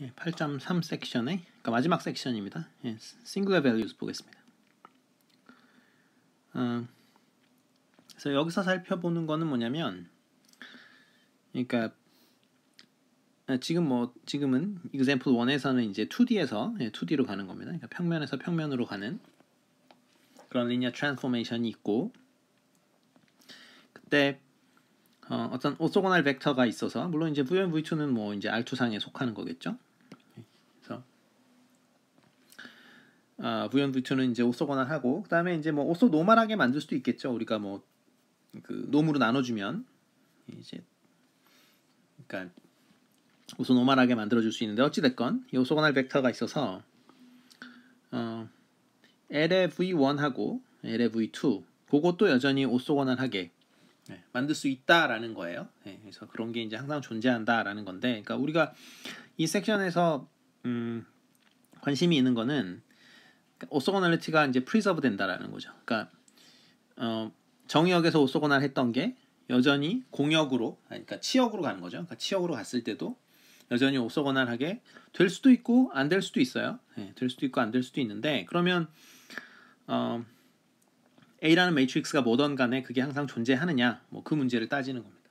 8.3 섹션의 그러니까 마지막 섹션입니다. 싱글러 밸류스 보겠습니다. 그래서 여기서 살펴보는 거는 뭐냐면, 그러니까 지금은 example 1에서는 이제 2D에서 2D로 가는 겁니다. 그러니까 평면에서 평면으로 가는 그런 리니어 트랜스포메이션이 있고, 그때 어떤 오소고날 벡터가 있어서, 물론 이제 V1, V2는 뭐 이제 R2상에 속하는 거겠죠. 그래서 V1, V2는 이제 오소고날하고, 그다음에 이제 뭐 오소노멀하게 만들 수도 있겠죠. 우리가 뭐 그 놈으로 나눠주면 이제 그러니까 오소노멀하게 만들어줄 수 있는데, 어찌됐건 이 오소고날 벡터가 있어서 L의 V1하고 L의 V2 그것도 여전히 오소고날하게 만들 수 있다라는 거예요. 그래서 그런 게 이제 항상 존재한다라는 건데, 그러니까 우리가 이 섹션에서 관심이 있는 거는 오소고널리티가 이제 프리저브 된다라는 거죠. 그러니까 정의역에서 오소고날 했던 게 여전히 공역으로, 그러니까 치역으로 가는 거죠. 그러니까 치역으로 갔을 때도 여전히 오소고날하게 될 수도 있고 안 될 수도 있어요. 될 수도 있고 안 될 수도 있는데, 그러면 A라는 매트릭스가 뭐든 간에 그게 항상 존재하느냐, 뭐 그 문제를 따지는 겁니다.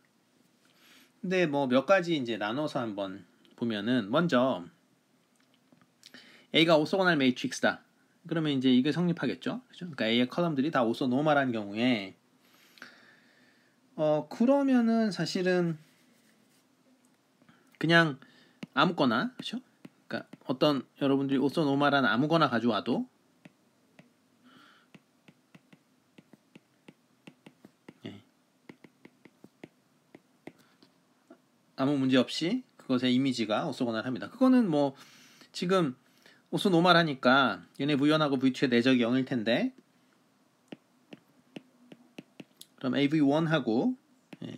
근데 뭐 몇 가지 이제 나눠서 한번 보면은, 먼저 A가 오소고날 매트릭스다. 그러면 이제 이게 성립하겠죠. 그렇죠? 그러니까 A의 컬럼들이 다 오소노멀한 경우에 그러면은 사실은 그냥 아무거나, 그렇죠? 그러니까 어떤 여러분들이 오소노멀한 아무거나 가져와도 아무 문제 없이 그것의 이미지가 오소고날합니다. 그거는 뭐 지금 오소노멀하니까 얘네 V1하고 V2의 내적이 0일 텐데, 그럼 AV1하고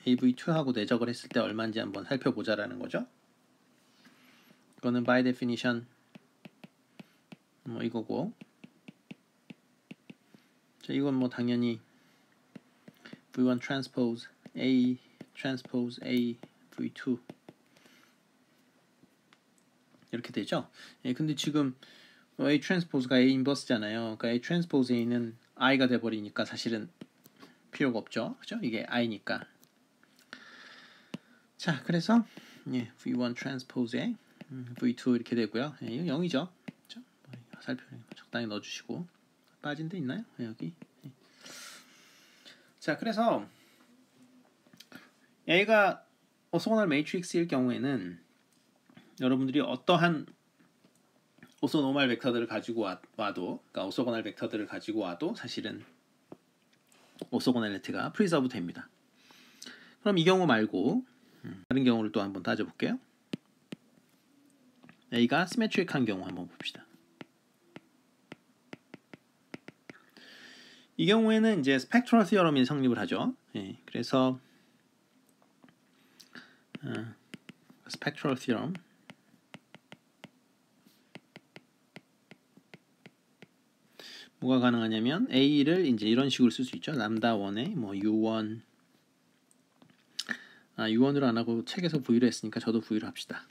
AV2하고 내적을 했을 때 얼마인지 한번 살펴보자라는 거죠. 이거는 by definition 뭐 이거고, 자, 이건 뭐 당연히 V1 transpose A transpose A V2 이렇게 되죠. 근데 지금 A transpose가 A 인버스잖아요. 그러니까 A transpose A는 I가 돼버리니까 사실은 필요가 없죠. 그죠? 이게 I니까. 자, 그래서 V1 transpose V2 이렇게 되고요. 이거 0이죠. 그렇죠? 적당히 넣어주시고. 빠진 데 있나요? 여기. 자, 그래서 A가 오소고날 매트릭스일 경우에는 여러분들이 어떠한 오소노멀 벡터들을 가지고 와도, 그러니까 오소고날 벡터들을 가지고 와도 사실은 오소고널리티가 프리저브 됩니다. 그럼 이 경우 말고 다른 경우를 또 한번 따져볼게요. A가 시메트릭한 경우 한번 봅시다. 이 경우에는 이제 스펙트럴 티어럼이 성립을 하죠. 그래서 스펙트럴 티어럼, 뭐가 가능하냐면 A를 이제 이런 식으로 쓸 수 있죠. 람다 1에 뭐 U1 U1으로 안 하고 책에서 V로 했으니까 저도 V로 합시다.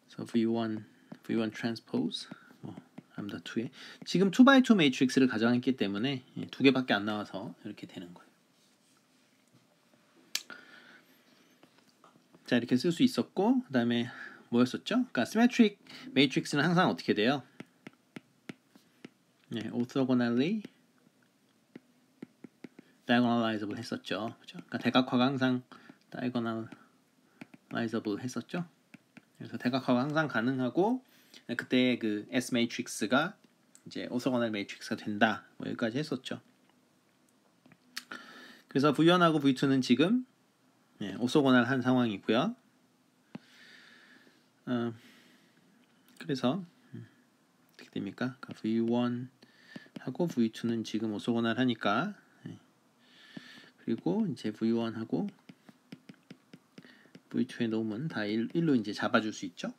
그래서 V1 transpose 뭐 람다 2에 지금 2x2 매트릭스를 가정했기 때문에 두 개밖에 안 나와서 이렇게 되는 거예요. 자, 이렇게 쓸 수 있었고, 그 다음에 뭐였었죠? 그러니까 시메트릭 매트릭스는 항상 어떻게 돼요? orthogonally diagonalizable 했었죠. 그렇죠? 그러니까 대각화가 항상 diagonalizable 했었죠. 그래서 대각화가 항상 가능하고, 그때 그 S 매트릭스가 이제 오소고날 매트릭스가 된다. 뭐 여기까지 했었죠. 그래서 V1하고 V2는 지금 오소고날한 상황이고요. 그래서 어떻게 됩니까? 그러니까 V1하고 V2는 지금 오소고날하니까, 그리고 이제 V1하고 V2의 놈은 다 1로 이제 잡아줄 수 있죠.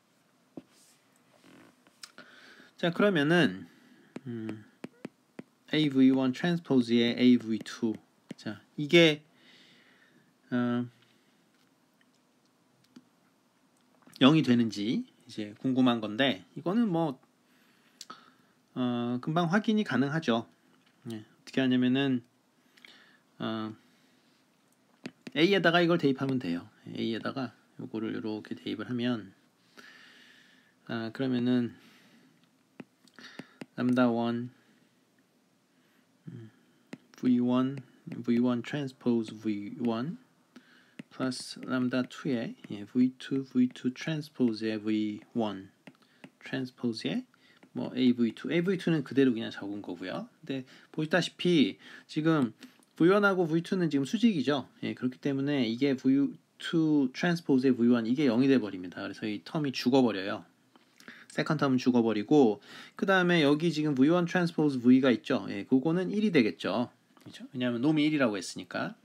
자, 그러면은 AV1 transpose의 AV2, 자, 이게 0이 되는지 이제 궁금한 건데 이거는 뭐 금방 확인이 가능하죠. 어떻게 하냐면은 A에다가 이걸 대입하면 돼요. A에다가 요거를 이렇게 대입을 하면 그러면은 람다 1 V1 transpose V1 플러스 람다 2에 V2 transpose의 V1 transpose의 뭐 AV2는 그대로 그냥 적은 거고요. 근데 보시다시피 지금 V1하고 V2는 지금 수직이죠. 그렇기 때문에 이게 V2 transpose의 V1 이게 0이 돼 버립니다. 그래서 이 텀이 죽어버려요. 세컨드 텀은 죽어버리고 그 다음에 여기 지금 V1 transpose V가 있죠. 그거는 1이 되겠죠. 그렇죠? 왜냐하면 놈이 1이라고 했으니까.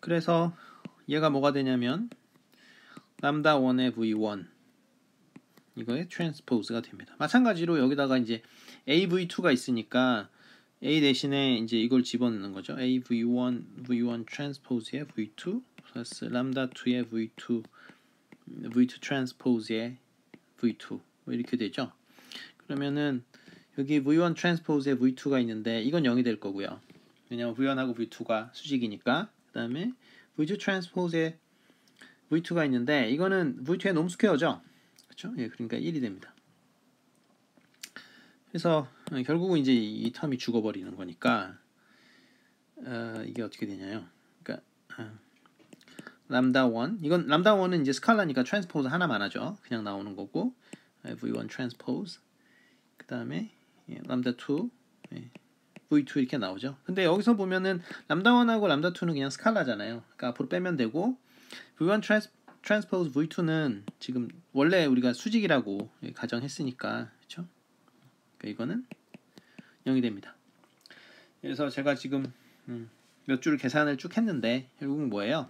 그래서 얘가 뭐가 되냐면 람다 1의 V1 이거의 transpose가 됩니다. 마찬가지로 여기다가 이제 AV2가 있으니까 A 대신에 이제 이걸 집어넣는 거죠. AV1 transpose의 V2 플러스 람다 2의 V2 transpose의 V2 뭐 이렇게 되죠. 그러면은 여기 V1 transpose의 V2가 있는데 이건 0이 될 거고요. 왜냐면 V1하고 V2가 수직이니까. 그 다음에 V2 transpose의 V2가 있는데 이거는 V2의 놈 스퀘어죠. 그렇죠? 그러니까 1이 됩니다. 그래서 결국은 이제 이 텀이 죽어버리는 거니까 이게 어떻게 되냐요? 그러니까 람다 1 이건 람다 1은 이제 스칼라니까 트랜스포즈 하나만 하죠. 그냥 나오는 거고 V1 트랜스포즈 그 다음에 람다 2 V2 이렇게 나오죠. 근데 여기서 보면은 람다 1하고 람다 2는 그냥 스칼라잖아요. 그러니까 앞으로 빼면 되고 V1 트랜스포즈 V2는 지금 원래 우리가 수직이라고 가정했으니까 그렇죠? 그러니까 이거는 0이 됩니다. 그래서 제가 지금 몇 줄을 계산을 쭉 했는데 결국은 뭐예요?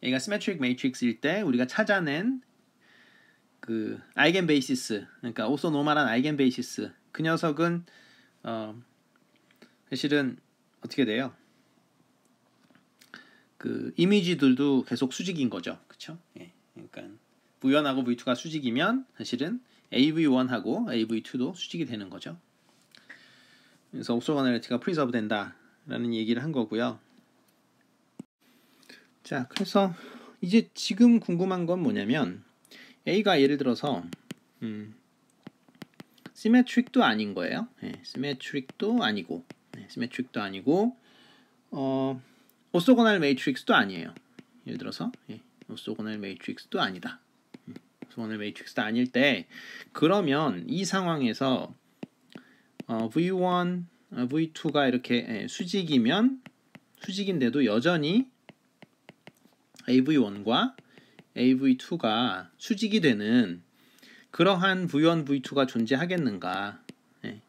얘가 시메트릭 매트릭스일 때 우리가 찾아낸 그 아이겐 베이시스, 그러니까 오소노멀한 아이겐 베이시스 그 녀석은 사실은 어떻게 돼요? 그 이미지들도 계속 수직인 거죠, 그렇죠? 그러니까 V1하고 V2가 수직이면 사실은 AV1하고 AV2도 수직이 되는 거죠. 그래서 옵소거널리티가 프리저브 된다라는 얘기를 한 거고요. 자, 그래서 이제 지금 궁금한 건 뭐냐면 A가 예를 들어서 시메트릭도 아닌 거예요. 시메트릭도 아니고, 시메트릭도 아니고, 오소고널 매트릭스도 아니에요. 예를 들어서 오소고널 매트릭스도 아니다. 오소고널 매트릭스도 아닐 때, 그러면 이 상황에서 V1, V2가 이렇게 수직인데도 여전히 AV1과 AV2가 수직이 되는 그러한 V1, V2가 존재하겠는가?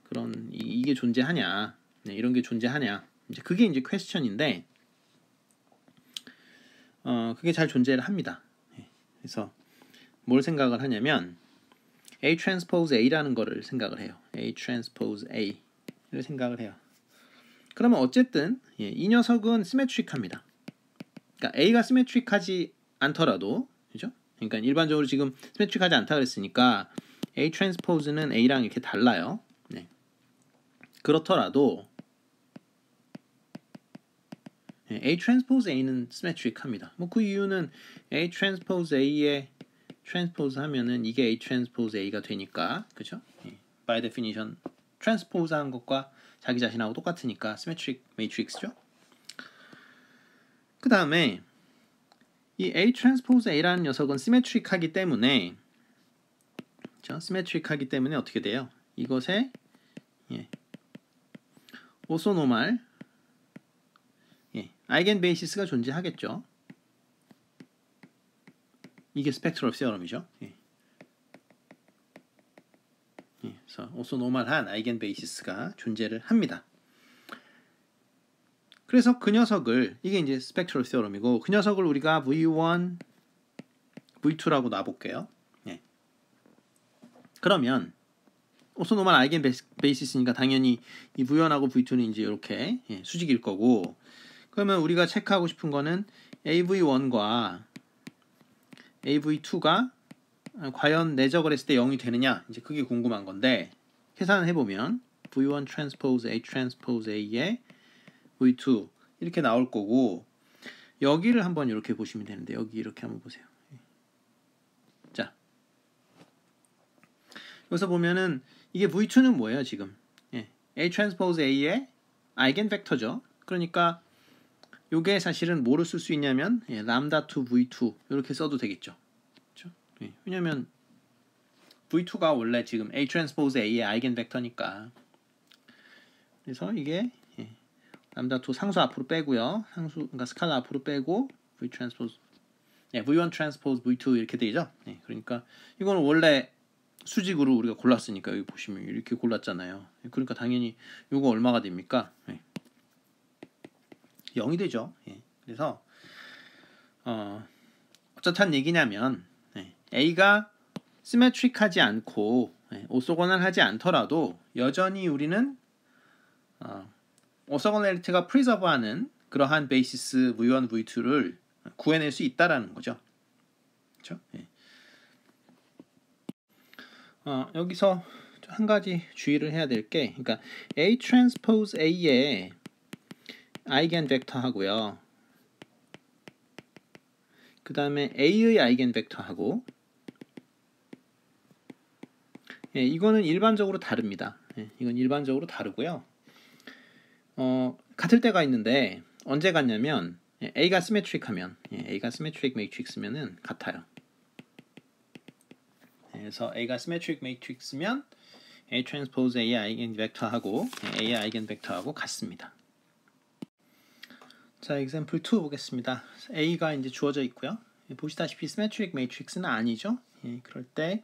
그런 이게 존재하냐? 이런 게 존재하냐? 이제 그게 이제 퀘스천인데, 그게 잘 존재를 합니다. 그래서 뭘 생각을 하냐면 A transpose A라는 거를 생각을 해요. A transpose A를 생각을 해요. 그러면 어쨌든 이 녀석은 시메트릭합니다. 그러니까 A가 시메트릭하지 않더라도, 그죠? 그러니까 일반적으로 지금 시메트릭하지 않다 그랬으니까 A transpose는 A랑 이렇게 달라요. 그렇더라도 A transpose A는 시메트릭합니다. 뭐 그 이유는 A transpose A에 transpose 하면은 이게 A transpose A가 되니까, 그죠? by definition transpose 한 것과 자기 자신하고 똑같으니까 시메트릭 매트릭스죠. 그 다음에 이 A transpose A라는 녀석은 시메트릭하기 때문에, 그렇죠? 시메트릭하기 때문에 어떻게 돼요? 이것에 오소노멀 아이겐 베이시스가 존재하겠죠. 이게 스펙트럴 시어럼이죠. 그래서 오소노멀한 아이겐 베이시스가 존재를 합니다. 그래서 그 녀석을, 이게 이제 스펙트럴 시어럼이고, 그 녀석을 우리가 V1, V2라고 놔볼게요. 그러면 오소노멀 아이겐 베이시스니까 당연히 이 V1하고 V2는 이제 이렇게 수직일 거고, 그러면 우리가 체크하고 싶은 거는 AV1과 AV2가 과연 내적을 했을 때 0이 되느냐, 이제 그게 궁금한 건데, 계산을 해보면 V1 transpose A transpose A에 V2 이렇게 나올 거고, 여기를 한번 이렇게 보시면 되는데, 여기 이렇게 한번 보세요. 자, 여기서 보면은 이게 V2는 뭐예요 지금? A transpose A의 아이겐 벡터죠. 그러니까 요게 사실은 뭐로 쓸 수 있냐면 람다 2 V2 이렇게 써도 되겠죠. 그렇죠? 왜냐면 V2가 원래 지금 A transpose A의 아이겐 벡터니까. 그래서 이게 람다 2 상수 앞으로 빼고요. 그러니까 스칼라 앞으로 빼고 V transpose V1 transpose V2 이렇게 되죠. 그러니까 이거는 원래 수직으로 우리가 골랐으니까 여기 보시면 이렇게 골랐잖아요. 그러니까 당연히 이거 얼마가 됩니까? 0이 되죠. 그래서 어쩌한 얘기냐면 A가 시메트릭하지 않고 오소고널하지 않더라도 여전히 우리는 오소고널리티가 프리저브하는 그러한 베이시스 V1, V2를 구해낼 수 있다라는 거죠. 그렇죠? 여기서 한 가지 주의를 해야 될 게, 그러니까 A transpose A의 아이겐 벡터하고요. 그 다음에 A의 아이겐 벡터하고, 이거는 일반적으로 다릅니다. 이건 일반적으로 다르고요. 같을 때가 있는데 언제 같냐면 A가 시메트릭하면, A가 시메트릭 매트릭스면은 같아요. 그래서 A가 시메트릭 매트릭스면 A transpose A의 아이겐 벡터하고 A의 아이겐 벡터하고 같습니다. 자, example 2 보겠습니다. A가 이제 주어져 있고요. 보시다시피 시메트릭 매트릭스는 아니죠. 그럴 때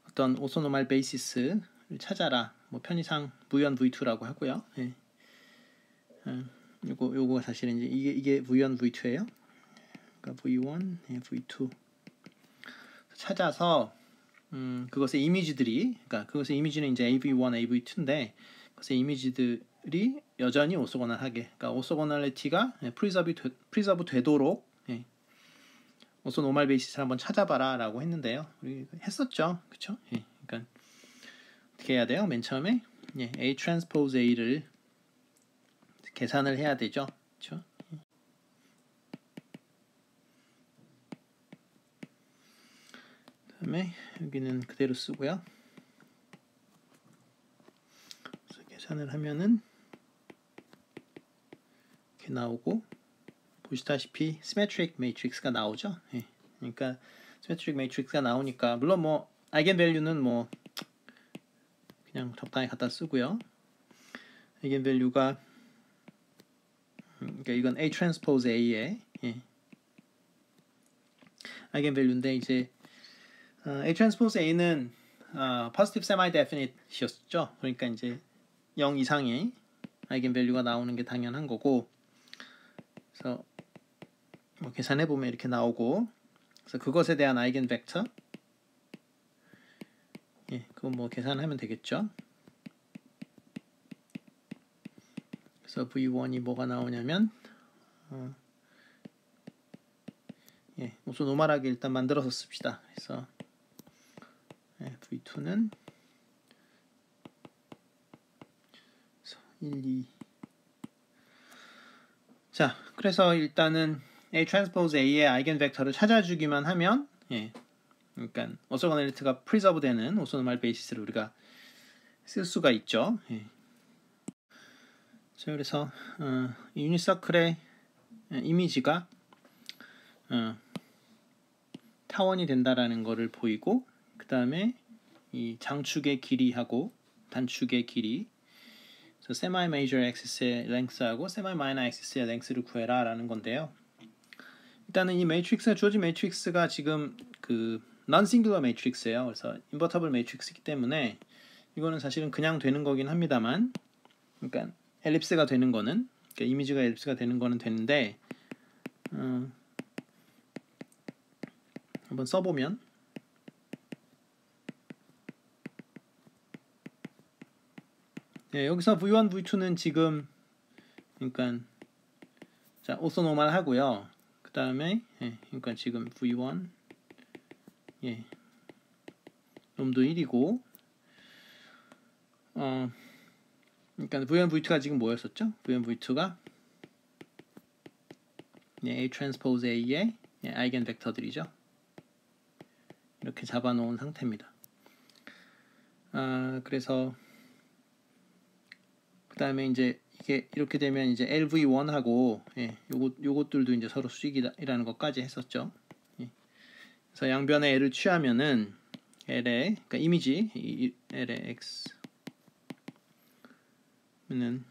어떤 오소노말 베이시스를 찾아라. 뭐 편의상 V1, V2라고 하고요. 요거 사실은 이제 이게 V1, V2예요. 그러니까 V1, V2 찾아서 그것의 이미지들이, 그러니까 그것의 이미지는 이제 AV1, AV2인데 그것의 이미지들이 여전히 오소고널하게, 그러니까 오소고널리티가 프리저브 되도록 오소노멀 베이시스를 한번 찾아봐라라고 했는데요. 우리 했었죠, 그렇죠? 그러니까 어떻게 해야 돼요? 맨 처음에 A transpose A를 계산을 해야 되죠, 그렇죠? 그다음에 여기는 그대로 쓰고요. 그래서 계산을 하면은 이렇게 나오고, 보시다시피 시메트릭 매트릭스가 나오죠. 그러니까 시메트릭 매트릭스가 나오니까 물론 뭐 아이겐 밸류는 뭐 그냥 적당히 갖다 쓰고요. 아이겐 밸류가 그러니까 이건 A transpose A의 아이겐 밸류인데 이제 A transpose A는 positive semi definite이었죠. 그러니까 이제 0 이상의 아이겐 밸류가 나오는 게 당연한 거고, 그래서 뭐 계산해 보면 이렇게 나오고, 그래서 그것에 대한 아이겐 벡터, 그거 뭐 계산하면 되겠죠. 그래서 V1이 뭐가 나오냐면 우선 노멀하게 일단 만들어서 씁시다. 그래서 V2는 1, 2. 자, 그래서 일단은 A transpose A의 아이겐 벡터를 찾아주기만 하면, 그러니까 오소고널리티가 프리저브 되는 오소노멀 베이시스를 우리가 쓸 수가 있죠. 자, 그래서 이 유니서클의 이미지가 타원이 된다라는 거를 보이고, 그 다음에 이 장축의 길이하고 단축의 길이, 그래서 세마이 메이저 액시스의 랭스하고 세마이 마이너 액시스의 랭스를 구해라 라는 건데요. 일단은 이 매트릭스가, 주어진 매트릭스가 지금 그 non-singular 매트릭스예요. 그래서 invertible 매트릭스이기 때문에 이거는 사실은 그냥 되는 거긴 합니다만, 그러니까 엘립스가 되는 거는, 그러니까 이미지가 엘립스가 되는 거는 되는데, 한번 써보면 여기서 V1, V2는 지금 그러니까 자 오소노멀 하고요. 그 다음에 그러니까 지금 V1, 예, 놈도 1이고 그러니까 V1, V2가 지금 뭐였었죠? V1, V2가 예, A 트랜스포즈 A의 예, 아이겐 벡터들이죠. 이렇게 잡아놓은 상태입니다. 그래서 그 다음에 이제 이게 이렇게 되면 이제 LV1하고 예, 요것들도 이제 서로 수직이라는 것까지 했었죠. 예. 그래서 양변의 L을 취하면은 L의 그러니까 이미지 L의 X는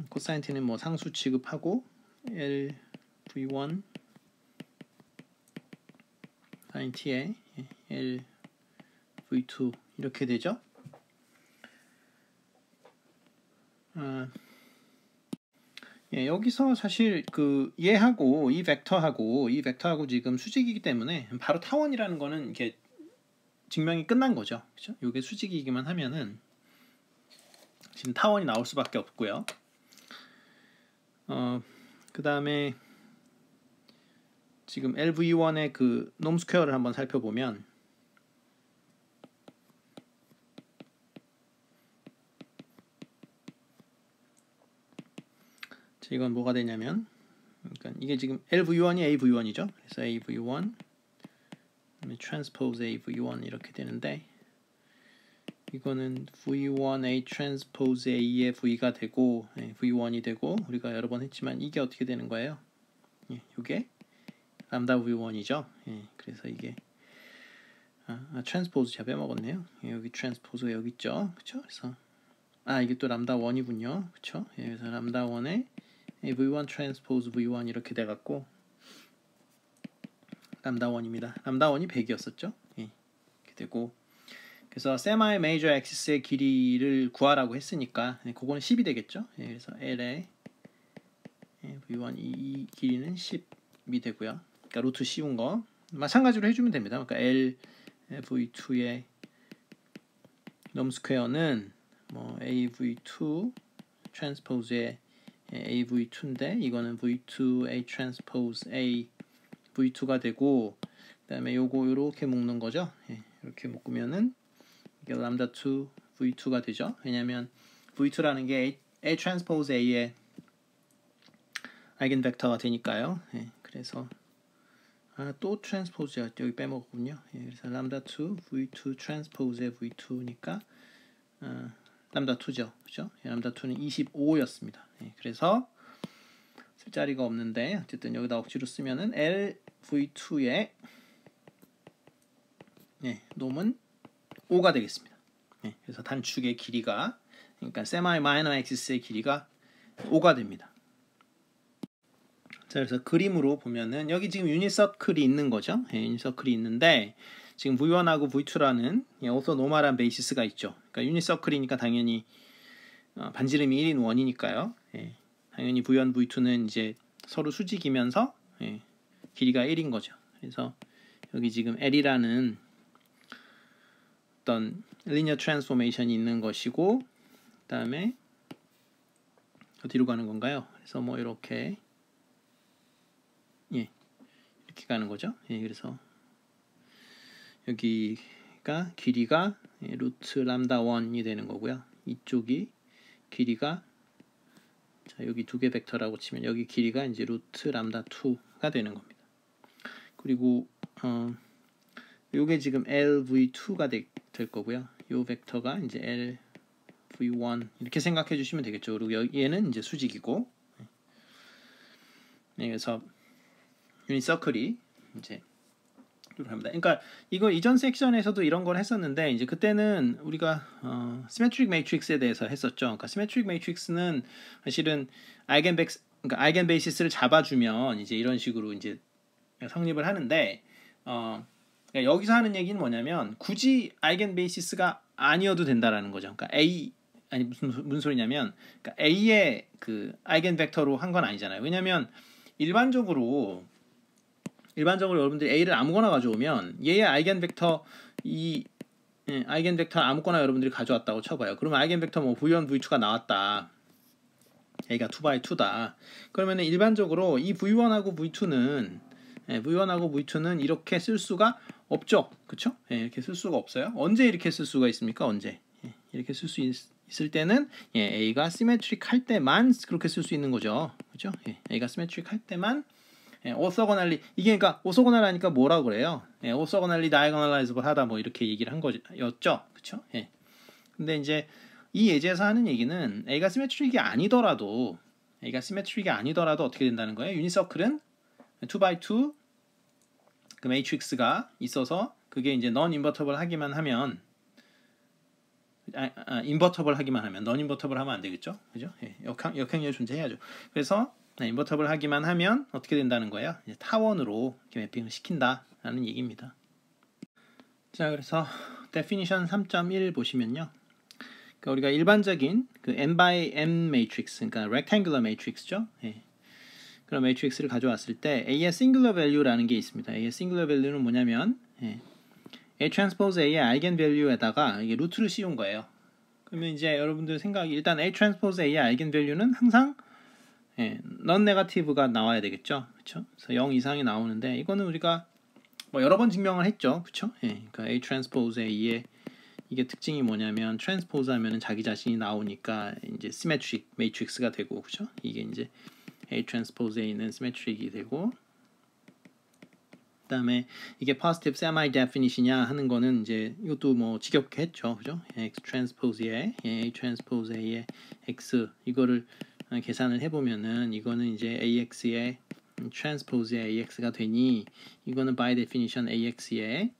코사인 t는 뭐 상수 취급하고 LV1 sin t에 LV2 이렇게 되죠. 예, 여기서 사실 그 얘하고 이 벡터하고 지금 수직이기 때문에 바로 타원이라는 거는 이게 증명이 끝난 거죠. 그렇죠? 이게 수직이기만 하면은 지금 타원이 나올 수밖에 없고요. 그 다음에 지금 LV1의 그 놈 스퀘어를 한번 살펴보면 이건 뭐가 되냐면 그러니까 이게 지금 LV1이 AV1이죠. 그래서 AV1 transpose AV1 이렇게 되는데 이거는 V1 A transpose A의 V가 되고 V1이 되고 우리가 여러 번 했지만 이게 어떻게 되는 거예요? 예, 이게 람다 V1이죠. 예, 그래서 이게 transpose 제가 빼먹었네요. 예, 여기 transpose 여기 있죠. 그렇죠? 그래서 이게 또 람다 1이군요. 그렇죠? 예, 그래서 람다 1에 V1 transpose V1 이렇게 돼 갖고 람다 1입니다. 람다 1이 100이었었죠. 예, 이렇게 되고 그래서 세마의 메이저 엑시스의 길이를 구하라고 했으니까 그거는 10이 되겠죠. 예, 그래서 L의 V1 이 길이는 10이 되고요. 그러니까 루트 씌운 거 마찬가지로 해주면 됩니다. 그러니까 L V2의 놈 스퀘어는 뭐 AV2 트랜스포즈의 AV2인데 이거는 V2 A 트랜스포즈 A V2가 되고 그다음에 요거 이렇게 묶는 거죠. 예, 이렇게 묶으면은 이게 람다 2 V2가 되죠. 왜냐면 V2라는 게 A 트랜스포즈 A의 아이겐 벡터가 되니까요. 예, 그래서 또 트랜스포즈야 여기 빼먹었군요. 예, 그래서 람다 2 V2 트랜스포즈의 V2니까 람다 2죠. 그죠? 예, 람다 2는 25였습니다. 예, 그래서 쓸 자리가 없는데 어쨌든 여기다 억지로 쓰면은 LV2의 놈은 5가 되겠습니다. 예, 그래서 단축의 길이가 그러니까 세마이 마이너 엑시스의 길이가 5가 됩니다. 자, 그래서 그림으로 보면은 여기 지금 유니서클이 있는 거죠. 예, 유니서클이 있는데 지금 V1하고 V2라는 오토노멀한 베이시스가 있죠. 그러니까 유니서클이니까 당연히 반지름이 1인 원이니까요. 예, 당연히 V1, V2는 이제 서로 수직이면서 길이가 1인 거죠. 그래서 여기 지금 L이라는 어떤 리니어 트랜스포메이션이 있는 것이고 그 다음에 어디로 가는 건가요? 그래서 뭐 이렇게 이렇게 가는 거죠. 그래서 여기가 길이가 루트 람다 1이 되는 거고요. 이쪽이 길이가 자, 여기 두 개 벡터라고 치면 여기 길이가 이제 루트 람다 2가 되는 겁니다. 그리고 요게 지금 LV2가 될 거고요. 요 벡터가 이제 LV1 이렇게 생각해 주시면 되겠죠. 그리고 얘는 이제 수직이고 그래서 유니서클이 이제 합니다. 그러니까 이거 이전 섹션에서도 이런 걸 했었는데 이제 그때는 우리가 시메트릭 매트릭스에 대해서 했었죠. 그러니까 시메트릭 매트릭스는 사실은 그러니까 아이겐 베이시스를 잡아주면 이제 이런 식으로 이제 성립을 하는데 그러니까 여기서 하는 얘기는 뭐냐면 굳이 아이겐 베이시스가 아니어도 된다라는 거죠. 그러니까 무슨 소리냐면 그러니까 A의 그 아이겐 벡터로 한 건 아니잖아요. 왜냐면 일반적으로 여러분들이 A를 아무거나 가져오면 얘의 아이겐 벡터 아이겐 벡터 아무거나 여러분들이 가져왔다고 쳐봐요. 그러면 아이겐 벡터 뭐 V1, V2가 나왔다. A가 2x2다. 그러면 일반적으로 이 V1하고 V2는 이렇게 쓸 수가 없죠, 그쵸? 예, 이렇게 쓸 수가 없어요. 언제 이렇게 쓸 수가 있습니까? 언제? 예, 이렇게 쓸 수 있을 때는 A가 시메트릭 할 때만 그렇게 쓸 수 있는 거죠, 그죠? A가 시메트릭 할 때만 오서고널리 이게 그러니까 오서고널하니까 뭐라고 그래요? 오서고널리 다이고널라이즈블 하다 뭐 이렇게 얘기를 한 거였죠, 그쵸? 근데 이제 이 예제에서 하는 얘기는 A가 시메트릭이 아니더라도 어떻게 된다는 거예요? 유니서클은 2x2 그 매트릭스가 있어서 그게 이제 non invertible 하기만 하면 invertible 하기만 하면 non invertible 하면 안 되겠죠, 그죠? 역행렬 존재해야죠. 그래서 invertible 하기만 하면 어떻게 된다는 거예요? 이제 타원으로 이렇게 매핑을 시킨다라는 얘기입니다. 자, 그래서 definition 3.1 보시면요. 그러니까 우리가 일반적인 그 n by n matrix, 그러니까 rectangular matrix죠. 그런 매트릭스를 가져왔을 때 A의 singular value라는 게 있습니다. A의 singular value는 뭐냐면 A transpose A의 eigen value에다가 이게 루트를 씌운 거예요. 그러면 이제 여러분들 생각이 일단 A transpose A의 eigen value는 항상 non negative가 나와야 되겠죠, 그렇죠? 그래서 0 이상이 나오는데 이거는 우리가 뭐 여러 번 증명을 했죠, 그렇죠? 그러니까 A transpose A의 이게 특징이 뭐냐면 transpose 하면은 자기 자신이 나오니까 이제 symmetric matrix가 되고, 그렇죠? 이게 이제 A transpose A는 symmetric이 되고, 그다음에 이게 positive semi definite이냐 하는 거는 이제 이것도 뭐 지겹게 했죠, 그죠? X transpose A transpose A의 X 이거를 계산을 해보면은 이거는 이제 AX의 transpose AX가 되니 이거는 by definition AX의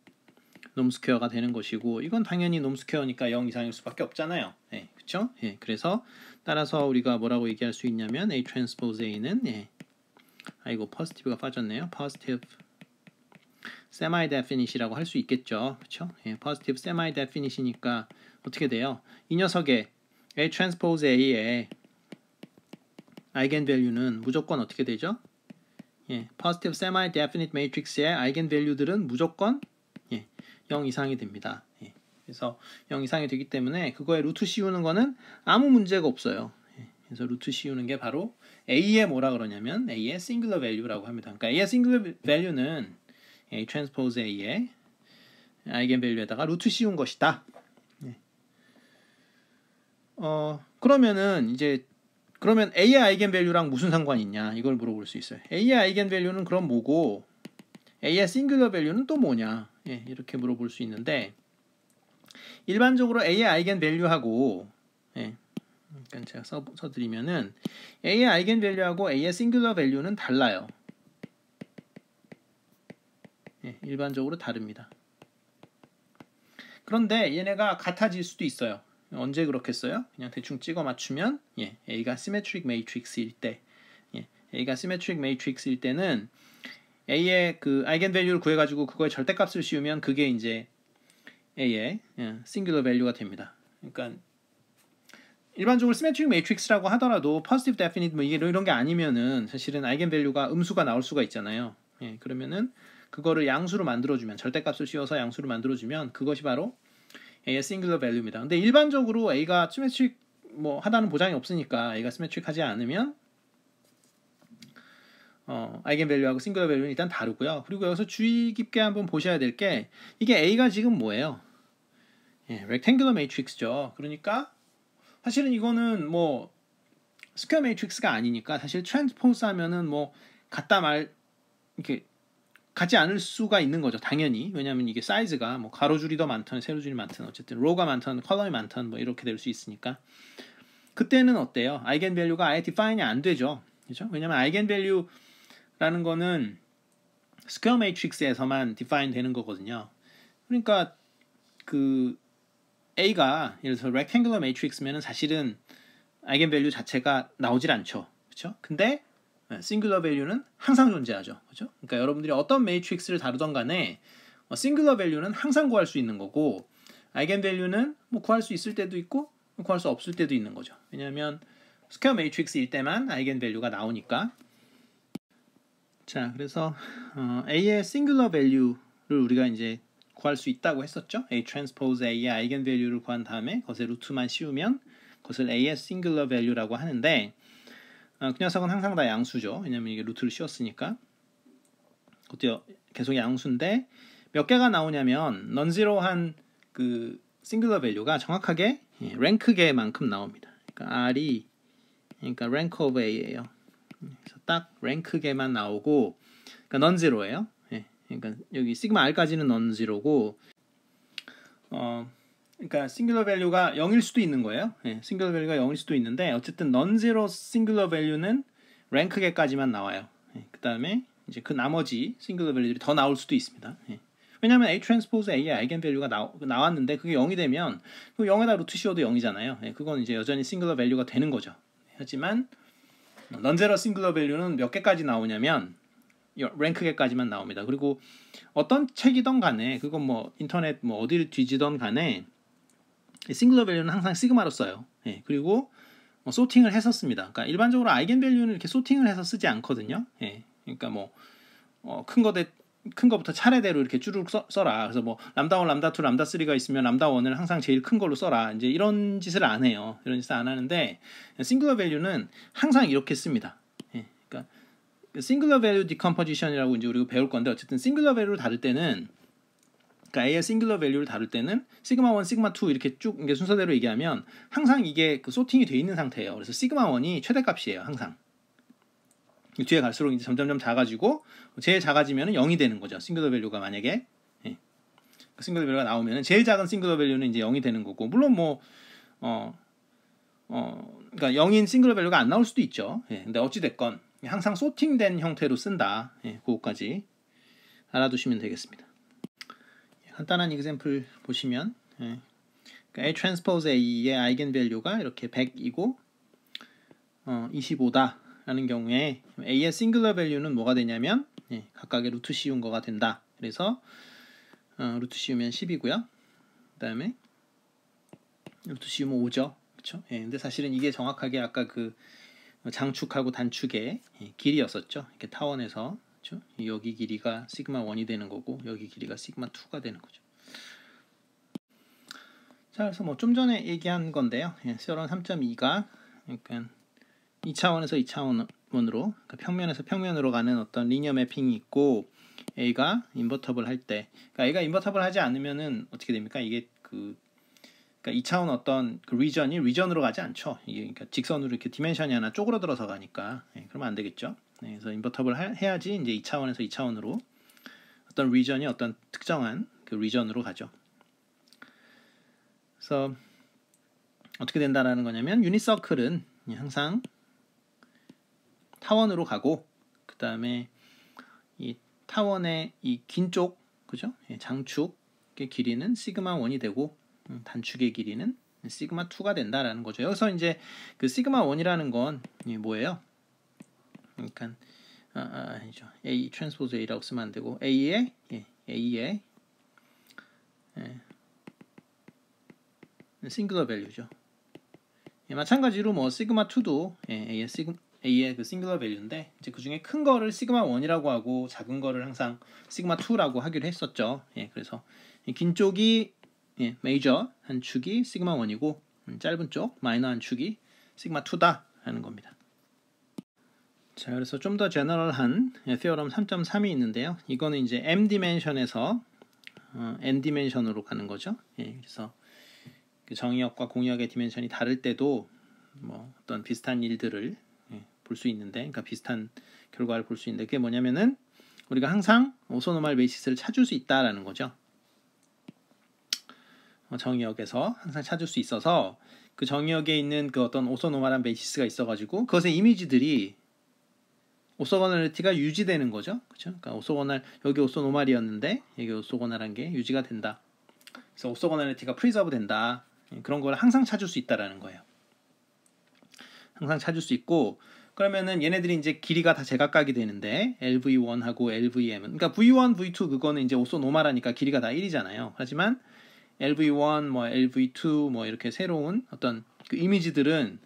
놈 스퀘어가 되는 것이고, 이건 당연히 놈 스퀘어니까 0 이상일 수밖에 없잖아요. 그렇죠? 그래서 따라서 우리가 뭐라고 얘기할 수 있냐면 A transpose A는 아이고 positive가 빠졌네요. positive semi definite이라고 할 수 있겠죠. 그렇죠? positive semi definite이니까 어떻게 돼요? 이 녀석의 A transpose A의 eigenvalue는 무조건 어떻게 되죠? positive semi definite matrix의 eigenvalue들은 무조건 0 이상이 됩니다. 그래서 0 이상이 되기 때문에 그거에 루트 씌우는 거는 아무 문제가 없어요. 그래서 루트 씌우는 게 바로 A의 뭐라 그러냐면 A의 singular value라고 합니다. 그러니까 A의 singular value는 A transpose A의 eigenvalue에다가 루트 씌운 것이다. 그러면 A의 eigenvalue랑 무슨 상관이 있냐 이걸 물어볼 수 있어요. A의 eigenvalue는 그럼 뭐고 A의 singular value는 또 뭐냐 이렇게 물어볼 수 있는데, 일반적으로 A의 eigenvalue하고 그러니까 제가 써드리면은 A의 eigenvalue하고 A의 singular value는 달라요. 일반적으로 다릅니다. 그런데 얘네가 같아질 수도 있어요. 언제 그렇겠어요? 그냥 대충 찍어 맞추면 A가 symmetric matrix일 때, A가 symmetric matrix일 때는 A의 그 eigenvalue를 구해가지고 그거에 절대값을 씌우면 그게 이제 A의 singular value가 됩니다. 그러니까 일반적으로 symmetric matrix라고 하더라도 positive definite 뭐 이런 게 아니면은 사실은 eigenvalue가 음수가 나올 수가 있잖아요. 그러면은 그거를 양수로 만들어주면, 절대값을 씌워서 양수로 만들어주면 그것이 바로 A의 singular value입니다. 근데 일반적으로 A가 symmetric 뭐 하다는 보장이 없으니까 A가 symmetric 하지 않으면 eigenvalue하고 singular value는 일단 다르고요. 그리고 여기서 주의 깊게 한번 보셔야 될 게 이게 A가 지금 뭐예요? rectangular matrix죠. 그러니까 사실은 이거는 뭐 square matrix가 아니니까 사실 transpose 하면은 뭐 같다 말 이렇게 같지 않을 수가 있는 거죠. 당연히. 왜냐하면 이게 사이즈가 뭐 가로줄이 더 많든 세로줄이 많든 어쨌든 로가 많든 컬럼이 많든 뭐 이렇게 될 수 있으니까 그때는 어때요? eigenvalue가 아예 define이 안 되죠. 그렇죠? 왜냐하면 eigenvalue라는 거는 square matrix에서만 define 되는 거거든요. 그러니까 그 A가 예를 들어서 rectangular matrix면은 사실은 eigenvalue 자체가 나오질 않죠. 그렇죠? 근데 singular value는 항상 존재하죠. 그렇죠? 그러니까 여러분들이 어떤 매트릭스를 다루던 간에 singular value는 항상 구할 수 있는 거고 eigenvalue는 뭐 구할 수 있을 때도 있고 구할 수 없을 때도 있는 거죠. 왜냐하면 스퀘어 매트릭스일 때만 eigenvalue가 나오니까. 자, 그래서 A의 singular value를 우리가 이제 구할 수 있다고 했었죠. A transpose A의 eigenvalue를 구한 다음에 그것에 루트만 씌우면 그것을 A의 singular value라고 하는데, 그 녀석은 항상 다 양수죠. 왜냐면 이게 루트를 씌웠으니까. 그것도 계속 양수인데 몇 개가 나오냐면 non-zero한 그 싱글러 밸류가 정확하게 랭크 개만큼 나옵니다. 그러니까 R이 그러니까 rank of A예요. 그래서 딱 랭크 개만 나오고 그러니까 non-zero예요. 그러니까 여기 시그마 R까지는 non-zero고 그러니까 싱글러 밸류가 0일 수도 있는 거예요. 싱글러 밸류가 0일 수도 있는데 어쨌든 non-zero 싱글러 밸류는 랭크 개까지만 나와요. 그 다음에 이제 그 나머지 싱글러 밸류들이 더 나올 수도 있습니다. 왜냐하면 A 트랜스포즈 A의 아이겐 밸류가 나왔는데 그게 0이 되면 그 0에다 루트 씌워도 0이잖아요. 그건 이제 여전히 싱글러 밸류가 되는 거죠. 하지만 non-zero 싱글러 밸류는 몇 개까지 나오냐면 랭크 개까지만 나옵니다. 그리고 어떤 책이든 간에 그건 뭐 인터넷 뭐 어디를 뒤지던 간에 싱글러 밸류는 항상 시그마로 써요. 그리고 소팅을 해서 씁니다. 그러니까 일반적으로 아이겐 밸류는 이렇게 소팅을 해서 쓰지 않거든요. 그러니까 뭐 큰 거부터 차례대로 이렇게 쭈르륵 써라. 그래서 뭐 람다 1, 람다 2, 람다 3가 있으면 람다 1을 항상 제일 큰 걸로 써라. 이제 이런 짓을 안 해요. 이런 짓을 안 하는데 싱글러 밸류는 항상 이렇게 씁니다. 그러니까 싱글러 밸류 디컴포지션이라고 이제 우리가 배울 건데 어쨌든 싱글러 밸류를 다룰 때는 그러니까 A의 싱글러 밸류를 다룰 때는 시그마 1, 시그마 2 이렇게 쭉 이게 순서대로 얘기하면 항상 이게 그 소팅이 돼 있는 상태예요. 그래서 시그마 1이 최대값이에요. 항상. 뒤에 갈수록 이제 점점점 작아지고 제일 작아지면 0이 되는 거죠. 싱글러 밸류가 만약에 싱글러 밸류가 나오면 제일 작은 싱글러 밸류는 이제 0이 되는 거고 물론 뭐 그러니까 0인 싱글러 밸류가 안 나올 수도 있죠. 근데 어찌 됐건 항상 소팅된 형태로 쓴다. 그거까지 알아두시면 되겠습니다. 간단한 이그샘플 보시면 그러니까 A 트랜스포즈 A의 아이겐 밸류가 이렇게 100이고 25다 라는 경우에 A의 싱글러 밸류는 뭐가 되냐면 각각의 루트 씌운 거가 된다. 그래서 루트 씌우면 10이고요. 그 다음에 루트 씌우면 5죠. 그렇죠? 근데 사실은 이게 정확하게 아까 그 장축하고 단축의 길이였었죠. 이렇게 타원에서 그렇죠? 여기 길이가 시그마 1이 되는 거고 여기 길이가 시그마 2가 되는 거죠. 자, 그래서 뭐 좀 전에 얘기한 건데요. 세어럼 3.2가 그러니까 2차원에서 2차원으로 그러니까 평면에서 평면으로 가는 어떤 리니어 매핑이 있고 A가 인버터블 할 때 그러니까 A가 인버터블 하지 않으면은 어떻게 됩니까? 이게 그러니까 2차원 어떤 그 리전이 리전으로 가지 않죠. 이게 그러니까 직선으로 이렇게 디멘션이 하나 쪼그라들어서 가니까 그러면 안 되겠죠. 그래서 인버터블 해야지 이제 2차원에서 2차원으로 어떤 리전이 어떤 특정한 그 리전으로 가죠. 그래서 어떻게 된다라는 거냐면 유닛 서클은 항상 타원으로 가고 그 다음에 이 타원의 이 긴 쪽 그죠? 장축의 길이는 시그마 1이 되고 단축의 길이는 시그마 2가 된다라는 거죠. 여기서 이제 그 시그마 1이라는 건 뭐예요? 그러니까 아니죠. A 트랜스포즈 A라고 쓰면 안 되고 A의 싱글러 밸류죠. 마찬가지로 뭐 시그마 2도 A의 그 싱글러 밸류인데 이제 그 중에 큰 거를 시그마 1이라고 하고 작은 거를 항상 시그마 2라고 하기로 했었죠. 그래서 긴 쪽이 메이저 한 축이 시그마 1이고 짧은 쪽 마이너 한 축이 시그마 2다라는 겁니다. 자, 그래서 좀 더 제너럴한 theorem 3.3이 있는데요. 이거는 이제 m 디멘션에서 n 디멘션으로 가는 거죠. 그래서 그 정의역과 공의역의 디멘션이 다를 때도 뭐 어떤 비슷한 일들을 볼 수 있는데, 그러니까 비슷한 결과를 볼 수 있는데 그게 뭐냐면은 우리가 항상 오소노말 베이시스를 찾을 수 있다라는 거죠. 정의역에서 항상 찾을 수 있어서 그 정의역에 있는 그 어떤 오소노말한 베이시스가 있어가지고 그것의 이미지들이 오소고널리티가 유지되는 거죠. 그렇죠? 그러니까 오소고널 여기 오소노말이었는데 여기 오소고널한 게 유지가 된다. 그래서 오소고널리티가 프리저브 된다. 그런 걸 항상 찾을 수 있다라는 거예요. 항상 찾을 수 있고 그러면은 얘네들이 이제 길이가 다 제각각이 되는데 LV1하고 LVM은 그러니까 V1, V2 그거는 이제 오소노말하니까 길이가 다 1이잖아요. 하지만 LV1, 뭐 LV2 뭐 이렇게 새로운 어떤 그 이미지들은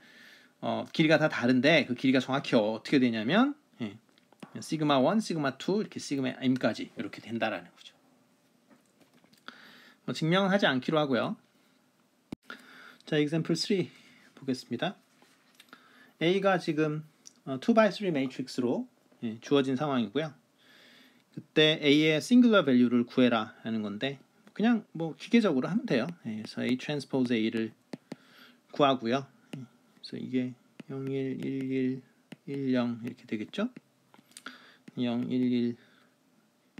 길이가 다 다른데 그 길이가 정확히 어떻게 되냐면 시그마 1, 시그마 2 이렇게 시그마 m까지 이렇게 된다라는 거죠. 뭐 증명은 하지 않기로 하고요. 자, example 3 보겠습니다. A가 지금 2x3 매트릭스로 주어진 상황이고요. 그때 a의 싱글러 밸류를 구해라 하는 건데 그냥 뭐 기계적으로 하면 돼요. 그래서 a 트랜스포즈 a를 구하고요. 그래서 이게 0, 1, 1, 1, 1, 0 이렇게 되겠죠? 0, 1, 1,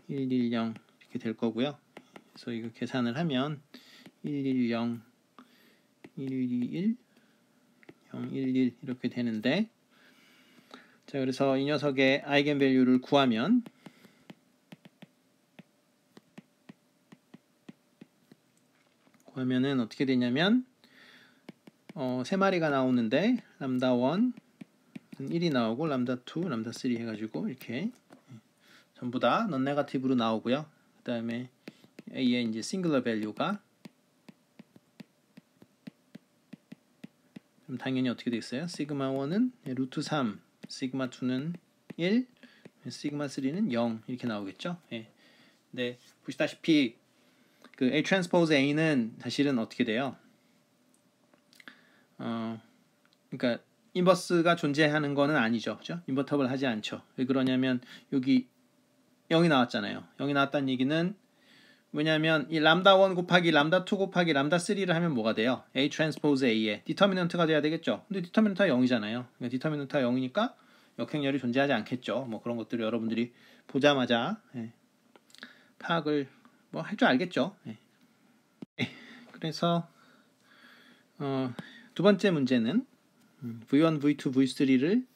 1, 1, 0 이렇게 될 거고요. 그래서 이거 계산을 하면 1, 1, 0, 1, 1, 1, 0, 1, 1 이렇게 되는데 자 그래서 이 녀석의 아이겐 밸류를 구하면은 어떻게 되냐면 세 마리가 나오는데 람다 1 1이 나오고 람다 2, 람다 3 해가지고 이렇게 전부 다 넌 네거티브로 나오고요. 그 다음에 a의 이제 싱글러 밸류가 그럼 당연히 어떻게 되겠어요? 시그마 1은 루트 3, 시그마 2는 1, 시그마 3는 0 이렇게 나오겠죠. 네, 보시다시피 그 A 트랜스포즈 A는 사실은 어떻게 돼요? 그러니까 인버스가 존재하는 거는 아니죠. 그죠? 인버터블 하지 않죠. 왜 그러냐면 여기 0이 나왔잖아요. 0이 나왔다는 얘기는 왜냐하면 이 람다 1 곱하기 람다 2 곱하기 람다 3를 하면 뭐가 돼요? A 트랜스포즈 A의 디터미넌트가 돼야 되겠죠. 근데 디터미넌트가 0이잖아요. 그러니까 디터미넌트가 0이니까 역행열이 존재하지 않겠죠. 뭐 그런 것들을 여러분들이 보자마자 파악을 뭐 할 줄 알겠죠. 그래서 두 번째 문제는 V1, V2, V3를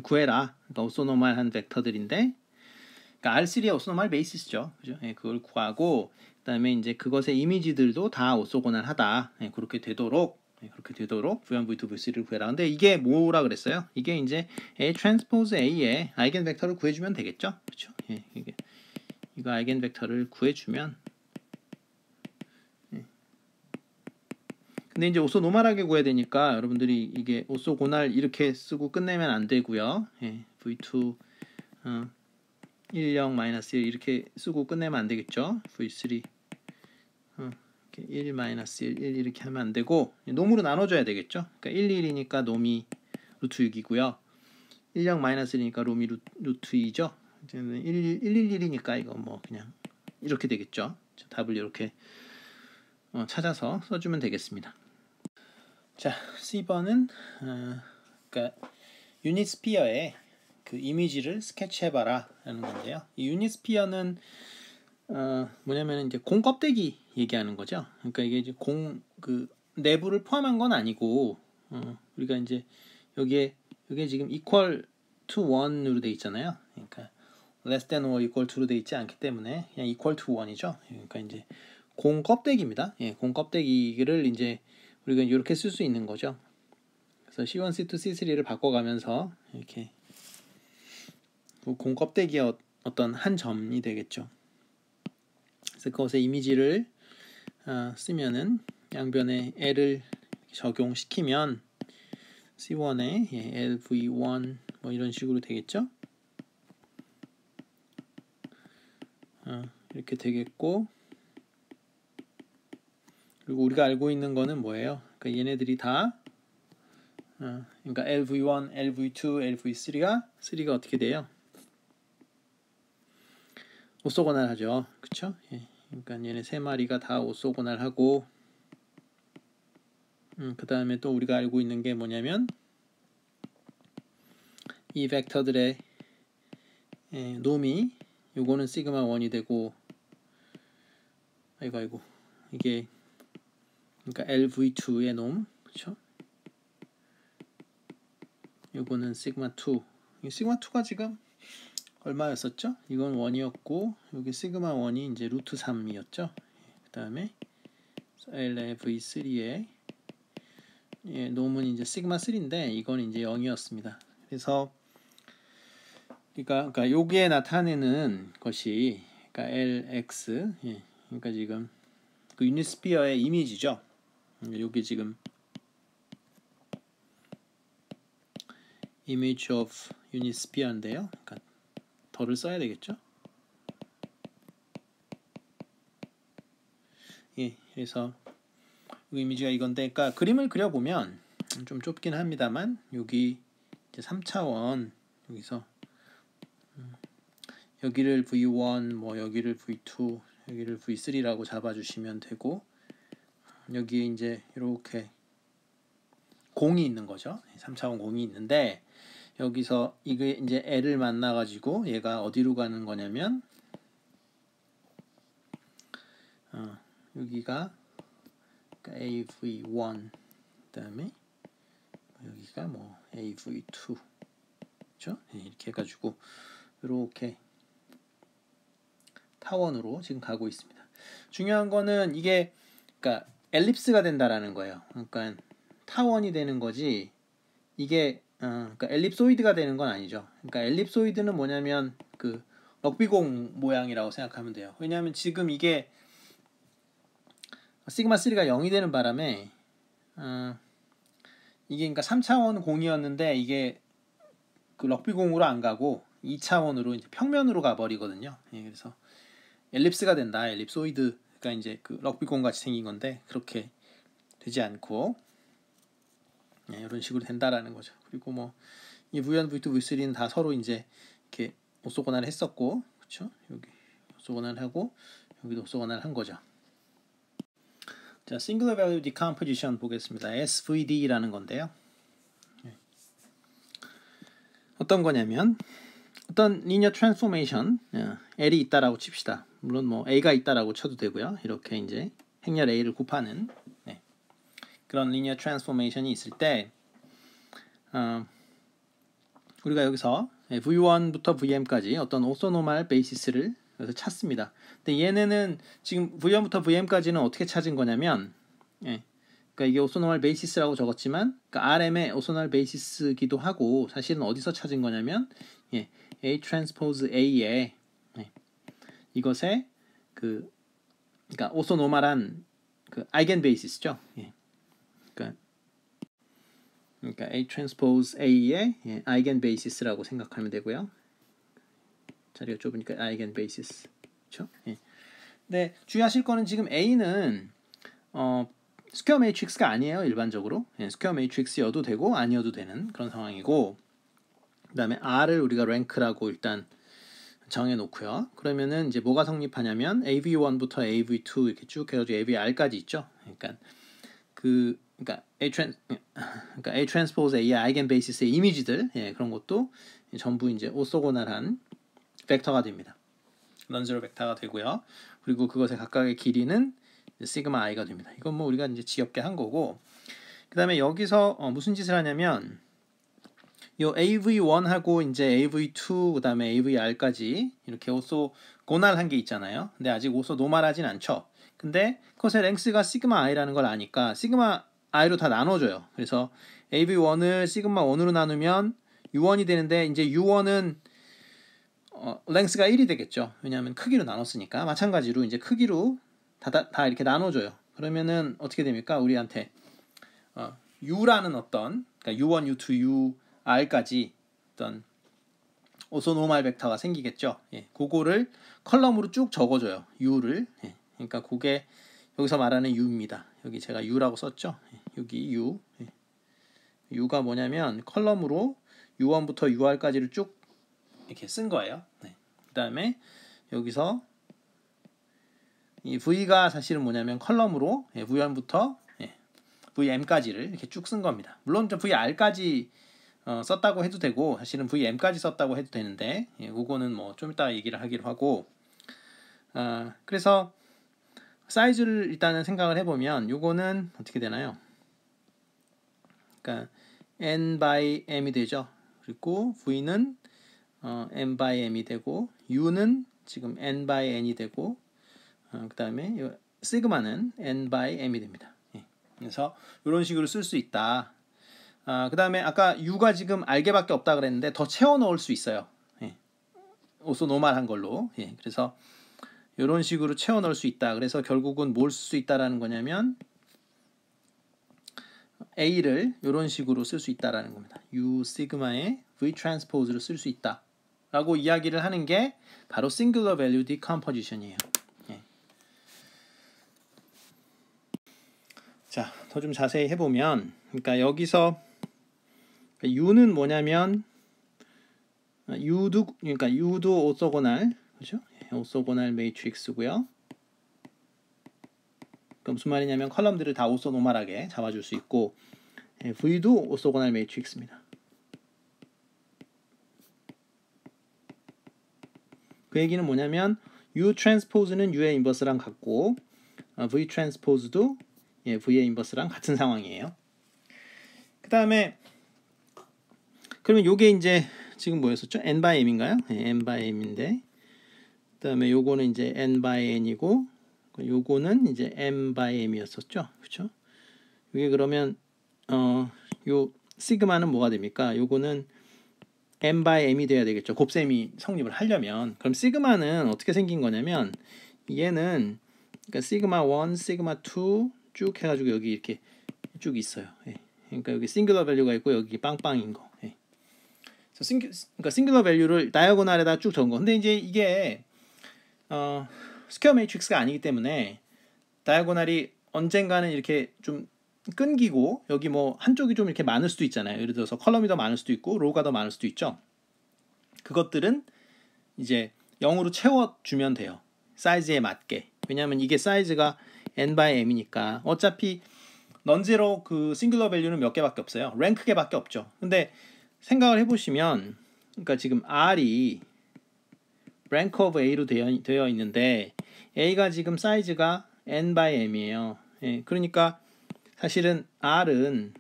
구해라. 그러니까 오소노멀한 벡터들인데 그러니까 R3의 오소노멀 베이시스죠. 그죠? 그걸 구하고 그다음에 이제 그것의 이미지들도 다 오소고날하다. 그렇게 되도록 V1, V2, V3를 구해라. 근데 이게 뭐라 그랬어요? 이게 이제 A 트랜스포즈 A의 아이겐 벡터를 구해주면 되겠죠. 그렇죠? 이거 아이겐 벡터를 구해주면 근데 이제 오소노멀하게 구해야 되니까 여러분들이 이게 오소고날 이렇게 쓰고 끝내면 안 되고요. V2 10-1 이렇게 쓰고 끝내면 안 되겠죠. V3 1-1 1 이렇게 하면 안 되고 놈으로 나눠줘야 되겠죠. 그러니까 1, 1이니까 놈이 루트 6이고요. 10-1이니까 놈이 루트 2죠. 1, 1, 1이니까 이거 뭐 그냥 이렇게 되겠죠. 답을 이렇게 찾아서 써주면 되겠습니다. 자, C번은 그러니까 유닛 스피어의 그 이미지를 스케치해봐라 라는 건데요. 이 유닛 스피어는 뭐냐면 이제 공 껍데기 얘기하는 거죠. 그러니까 이게 이제 공 그 내부를 포함한 건 아니고 우리가 이제 여기에 지금 equal to 1으로 돼 있잖아요. 그러니까 less than or equal to로 돼 있지 않기 때문에 그냥 equal to 1이죠. 그러니까 이제 공 껍데기입니다. 공 껍데기를 이제 우리가 이렇게 쓸 수 있는 거죠. 그래서 C1, C2, C3를 바꿔가면서 이렇게 공 껍데기의 어떤 한 점이 되겠죠. 그래서 그것의 이미지를 쓰면은 양변에 L을 적용시키면 C1에 LV1 뭐 이런 식으로 되겠죠. 이렇게 되겠고 그리고 우리가 알고 있는 거는 뭐예요? 그러니까 얘네들이 다 그러니까 LV1, LV2, LV3가 어떻게 돼요? 오소고날 하죠. 그쵸? 그러니까 얘네 세 마리가 다 오소고날 하고 그 다음에 또 우리가 알고 있는 게 뭐냐면 이 벡터들의 놈이 요거는 시그마 1이 되고 아이고 이게 그러니까 LV2의 놈 그쵸? 요거는 시그마 2 이 시그마 2가 지금 얼마였었죠? 이건 1이었고 여기 시그마 1이 이제 루트 3이었죠. 그 다음에 LV3의 놈은 이제 시그마 3인데 이건 이제 0이었습니다. 그래서 그러니까 여기에 나타내는 것이 그러니까 LX 그러니까 지금 그 유닛 스피어의 이미지죠. 여기 지금 image of unit sphere인데요. 그러니까 덜을 써야 되겠죠. 그래서 이 이미지가 이건데, 그러니까 그림을 그려보면 좀 좁긴 합니다만 여기 이제 3차원 여기서 여기를 V1, 뭐 여기를 V2, 여기를 V3라고 잡아주시면 되고, 여기에 이제 이렇게 공이 있는 거죠. 3차원 공이 있는데, 여기서 이게 이제 L을 만나가지고 얘가 어디로 가는 거냐면, 여기가 AV1, 그다음에 여기가 뭐 AV2, 그렇죠? 이렇게 해가지고 이렇게 타원으로 지금 가고 있습니다. 중요한 거는 이게 그러니까 엘립스가 된다라는 거예요. 그러니까 타원이 되는 거지 이게 그러니까 엘립소이드가 되는 건 아니죠. 그러니까 엘립소이드는 뭐냐면 그 럭비공 모양이라고 생각하면 돼요. 왜냐하면 지금 이게 시그마 3가 0이 되는 바람에 이게 그러니까 3차원 공이었는데 이게 그 럭비공으로 안 가고 2차원으로 이제 평면으로 가버리거든요. 그래서 엘립스가 된다. 엘립소이드가 이제 그 럭비공 같이 생긴 건데 그렇게 되지 않고 이런 식으로 된다라는 거죠. 그리고 뭐 이 V1, V2, V3는 다 서로 이제 이렇게 오소고날을 했었고, 그렇죠? 여기 오소고날 하고 여기도 오소고날 한 거죠. 자, Singular Value Decomposition 보겠습니다. SVD라는 건데요. 어떤 거냐면 어떤 linear transformation L이 있다라고 칩시다. 물론 뭐 A가 있다라고 쳐도 되고요. 이렇게 이제 행렬 A를 곱하는 그런 linear transformation이 있을 때 우리가 여기서 V1부터 Vm까지 어떤 오소노말 베이시스를 여기서 찾습니다. 근데 얘네는 지금 V1부터 Vm까지는 어떻게 찾은 거냐면 그러니까 이게 오소노말 베이시스라고 적었지만 그러니까 RM의 오소노말 베이시스기도 하고 사실은 어디서 찾은 거냐면 A 트랜스포즈 A에 이것의 그러니까 오소노말한 그 아이겐 베이시스죠. 그러니까 A 트랜스포즈 A의 아이겐 베이시스라고 생각하면 되고요. 자리가 좁으니까 아이겐 베이시스, 그렇죠? 근데 주의하실 거는 지금 A는 스퀘어 매트릭스가 아니에요. 일반적으로 스퀘어 매트릭스여도 되고 아니어도 되는 그런 상황이고, 그다음에 R을 우리가 랭크라고 일단 정해 놓고요. 그러면은 이제 뭐가 성립하냐면 AV1부터 AV2 이렇게 쭉 해가지고 AVR까지 있죠. 그러니까 A 트랜스포즈 A의 아이겐 베이시스의 이미지들 그런 것도 전부 이제 오소고날한 벡터가 됩니다. 넌제로 벡터가 되고요. 그리고 그것의 각각의 길이는 시그마 i가 됩니다. 이건 뭐 우리가 이제 지엽게 한 거고, 그다음에 여기서 무슨 짓을 하냐면 요 AV1하고 이제 AV2 그다음에 AVR까지 이렇게 오소고날한 게 있잖아요. 근데 아직 오소노말하진 않죠. 근데 그것의 랭스가 시그마 i라는 걸 아니까 시그마 i로 다 나눠줘요. 그래서 AV1을 시그마 1으로 나누면 U1이 되는데 이제 U1은 랭스가 1이 되겠죠. 왜냐하면 크기로 나눴으니까. 마찬가지로 이제 크기로 다 이렇게 나눠줘요. 그러면은 어떻게 됩니까? 우리한테 U라는 어떤 그러니까 U1, U2, UR까지 어떤 오소노말 벡터가 생기겠죠. 그거를 컬럼으로 쭉 적어줘요. U를. 그러니까 그게 여기서 말하는 U입니다. 여기 제가 U라고 썼죠. 여기 U. U가 뭐냐면 컬럼으로 U1부터 UR까지를 쭉 이렇게 쓴 거예요. 그 다음에 여기서 이 V가 사실은 뭐냐면 컬럼으로 V1부터 VM까지를 이렇게 쭉 쓴 겁니다. 물론 VR까지 썼다고 해도 되고 사실은 VM까지 썼다고 해도 되는데 그거는 뭐 좀 이따 얘기를 하기로 하고, 그래서 사이즈를 일단은 생각을 해보면 요거는 어떻게 되나요? 그러니까 N by M이 되죠. 그리고 V는 N by M이 되고 U는 지금 N by N이 되고 그 다음에 시그마는 N by M이 됩니다. 그래서 이런 식으로 쓸 수 있다. 그 다음에 아까 U가 지금 R개밖에 없다 그랬는데 더 채워 넣을 수 있어요. 오소노말한 걸로. 그래서 이런 식으로 채워 넣을 수 있다. 그래서 결국은 뭘 쓸 수 있다라는 거냐면 A를 이런 식으로 쓸 수 있다라는 겁니다. U 시그마의 V 트랜스포즈를 쓸 수 있다 라고 이야기를 하는 게 바로 Singular Value Decomposition이에요. 자, 더 좀 자세히 해보면 그러니까 여기서 U는 뭐냐면 U도 그러니까 U도 오소고날 그렇죠? 오소고날 매트릭스고요. 그럼 무슨 말이냐면 컬럼들을 다 오소노멀하게 잡아줄 수 있고 V도 오소고날 매트릭스입니다. 그 얘기는 뭐냐면 U 트랜스포즈는 U의 인버스랑 같고 V 트랜스포즈도 V의 인버스랑 같은 상황이에요. 그 다음에 그러면 요게 이제 지금 뭐였었죠? N by M인가요? N by M인데 그 다음에 요거는 이제 N by N이고 요거는 이제 M by M이었었죠. 그렇죠? 이게 그러면 요 시그마는 뭐가 됩니까? 요거는 M by M이 돼야 되겠죠. 곱셈이 성립을 하려면. 그럼 시그마는 어떻게 생긴 거냐면 얘는 그러니까 시그마 1, 시그마 2 쭉 해가지고 여기 이렇게 쭉 있어요. 그러니까 여기 싱글러 밸류가 있고 여기 빵빵인 거. 그러니까 싱글러 밸류를 다이아고널에다 쭉 적은 거. 근데 이제 이게 스퀘어 매트릭스가 아니기 때문에 다이아고널이 언젠가는 이렇게 좀 끊기고 여기 뭐 한쪽이 좀 이렇게 많을 수도 있잖아요. 예를 들어서 컬럼이 더 많을 수도 있고 로우가 더 많을 수도 있죠. 그것들은 이제 0으로 채워주면 돼요. 사이즈에 맞게. 왜냐하면 이게 사이즈가 n by m이니까 어차피 넌제로 그 싱글러 밸류는 몇 개밖에 없어요. 랭크 개밖에 없죠. 근데 생각을 해보시면 그러니까 지금 R이 rank of A로 되어 있는데 A가 지금 사이즈가 n by m이에요. 그러니까 사실은 R은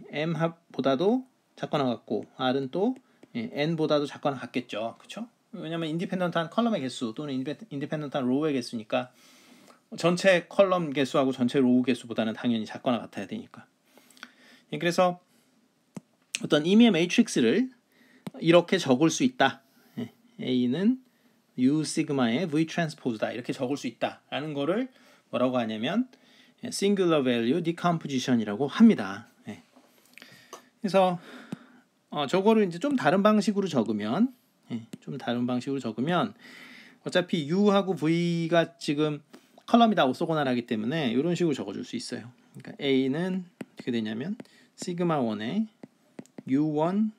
M보다도 작거나 같고 R은 또 N보다도 작거나 같겠죠. 그렇죠? 왜냐하면 인디펜던트한 컬럼의 개수 또는 인디펜던트한 로우의 개수니까 전체 컬럼 개수하고 전체 로우 개수보다는 당연히 작거나 같아야 되니까. 그래서 어떤 임의의 매트릭스를 이렇게 적을 수 있다. A는 U 시그마의 V 트랜스포즈다. 이렇게 적을 수 있다라는 거를 뭐라고 하냐면 Singular Value Decomposition이라고 합니다. 그래서 저거를 이제 좀 다른 방식으로 적으면 어차피 U하고 V가 지금 컬럼이 다 오소고널하기 때문에 이런 식으로 적어줄 수 있어요. 그러니까 A는 어떻게 되냐면 시그마 1에 U1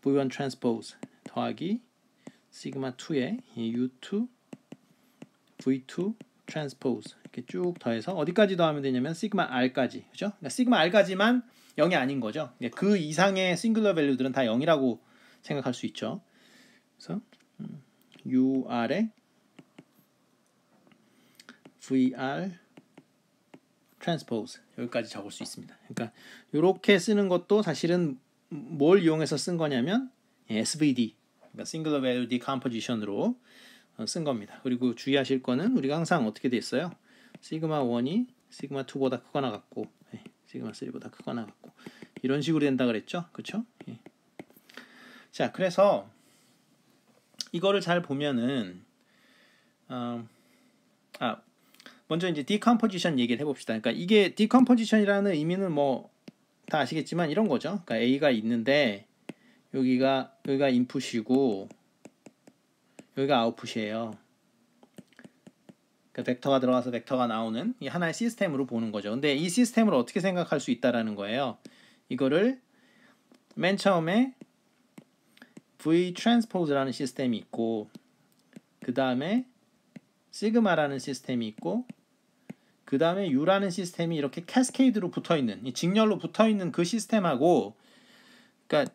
V1 트랜스포즈 더하기 시그마 2에 U2 V2 트랜스포즈 이렇게 쭉 더해서 어디까지 더하면 되냐면 시그마 R까지. 그죠? 그러니까 시그마 R까지만 0이 아닌 거죠. 그 이상의 싱글러 밸류들은 다 0이라고 생각할 수 있죠. 그래서 UR에 VR 트랜스포즈 여기까지 적을 수 있습니다. 그러니까 이렇게 쓰는 것도 사실은 뭘 이용해서 쓴 거냐면 SVD, 그러니까 Singular Value Decomposition으로 쓴 겁니다. 그리고 주의하실 거는 우리가 항상 어떻게 돼 있어요? 시그마 1이 시그마 2보다 크거나 같고 시그마 3보다 크거나 같고 이런 식으로 된다 그랬죠? 그렇죠? 자, 그래서 이거를 잘 보면은 먼저 이제 decomposition 얘기를 해봅시다. 그러니까 이게 decomposition이라는 의미는 뭐 다 아시겠지만 이런 거죠. 그러니까 A가 있는데 여기가 인풋이고 여기가 아웃풋이에요. 그러니까 벡터가 들어가서 벡터가 나오는 이 하나의 시스템으로 보는 거죠. 근데 이 시스템을 어떻게 생각할 수 있다라는 거예요. 이거를 맨 처음에 V 트랜스포즈라는 시스템이 있고 그 다음에 시그마라는 시스템이 있고 그 다음에 U라는 시스템이 이렇게 캐스케이드로 붙어있는 직렬로 붙어있는 그 시스템하고 그러니까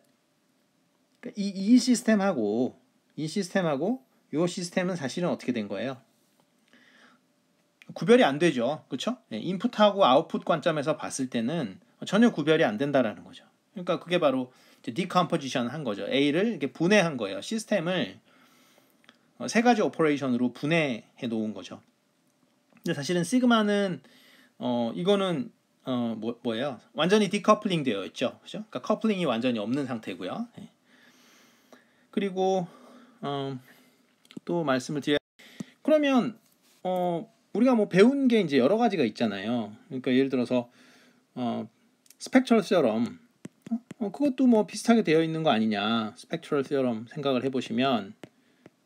이 시스템하고 이 시스템은 사실은 어떻게 된 거예요? 구별이 안 되죠. 그렇죠? 인풋하고 아웃풋 관점에서 봤을 때는 전혀 구별이 안 된다라는 거죠. 그러니까 그게 바로 디컴포지션 한 거죠. A를 이렇게 분해한 거예요. 시스템을 세 가지 오퍼레이션으로 분해해 놓은 거죠. 근데 사실은 시그마는 이거는 뭐예요? 완전히 디커플링 되어 있죠. 그죠? 그러니까 커플링이 완전히 없는 상태고요. 그리고 또 말씀을 드려야 그러면 우리가 뭐 배운 게 이제 여러 가지가 있잖아요. 그러니까 예를 들어서 스펙트럴 시어럼 그것도 뭐 비슷하게 되어 있는 거 아니냐. 스펙트럴 시어럼 생각을 해보시면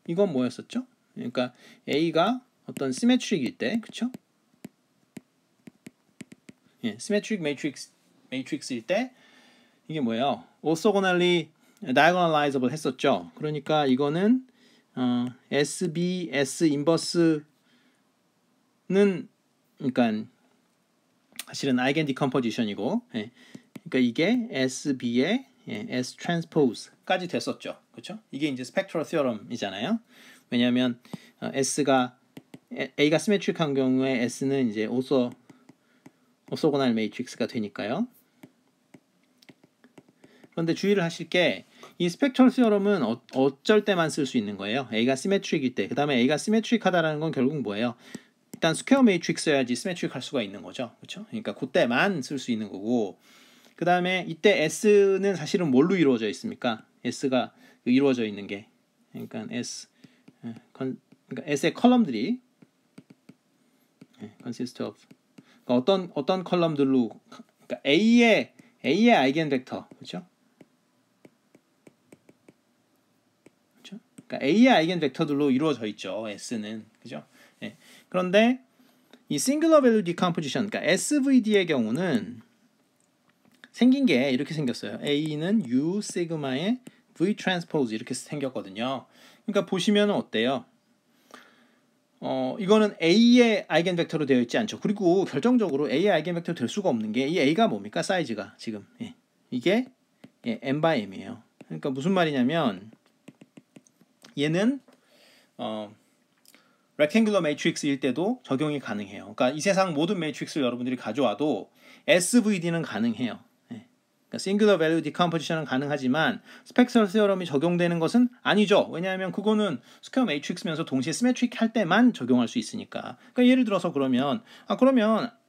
이건 뭐였었죠? 그러니까 A가 어떤 시메트릭일 때, 그렇죠? 시메트릭 매트릭스일 때 이게 뭐예요? 오소고널리 diagonalizable 했었죠. 그러니까 이거는 SB, S 인버스는 그러니까 사실은 eigen decomposition이고, 예. 그러니까 이게 SB의 S transpose까지 됐었죠. 그렇죠? 이게 이제 spectral theorem이잖아요. 왜냐하면 S가 A가 시메트릭한 경우에 S는 이제 오소고날 매트릭스가 되니까요. 그런데 주의를 하실 게 이 스펙트럴 시어럼은 어쩔 때만 쓸 수 있는 거예요. A가 시메트릭일 때. 그 다음에 A가 시메트릭하다라는 건 결국 뭐예요? 일단 스퀘어 매트릭스여야지 시메트릭할 수가 있는 거죠. 그렇죠? 그러니까 그때만 쓸 수 있는 거고, 그 다음에 이때 S는 사실은 뭘로 이루어져 있습니까? S가 이루어져 있는 게, 그러니까 그러니까 S의 컬럼들이 consist of, 그러니까 어떤 컬럼들로, 그러니까 A의 아이겐 벡터, 그렇죠? 그러니까 A의 아이겐 벡터들로 이루어져 있죠. S는, 그죠? 예. 그런데 이 singular value decomposition, 그러니까 SVD의 경우는 생긴 게 이렇게 생겼어요. A는 U 시그마의 V 트랜스포즈 이렇게 생겼거든요. 그러니까 보시면 어때요? 이거는 A의 아이겐 벡터로 되어 있지 않죠. 그리고 결정적으로 A의 아이겐 벡터 될 수가 없는 게 이 A가 뭡니까? 사이즈가 지금 이게 n by m이에요. 그러니까 무슨 말이냐면 얘는 rectangular matrix일 때도 적용이 가능해요. 그러니까 이 세상 모든 매트릭스를 여러분들이 가져와도 SVD는 가능해요. 그러니까 singular value decomposition은 가능하지만 spectral theorem이 적용되는 것은 아니죠. 왜냐하면 그거는 스퀘어 매트릭스면서 동시에 시메트릭 할 때만 적용할 수 있으니까. 그러니까 예를 들어서 그러면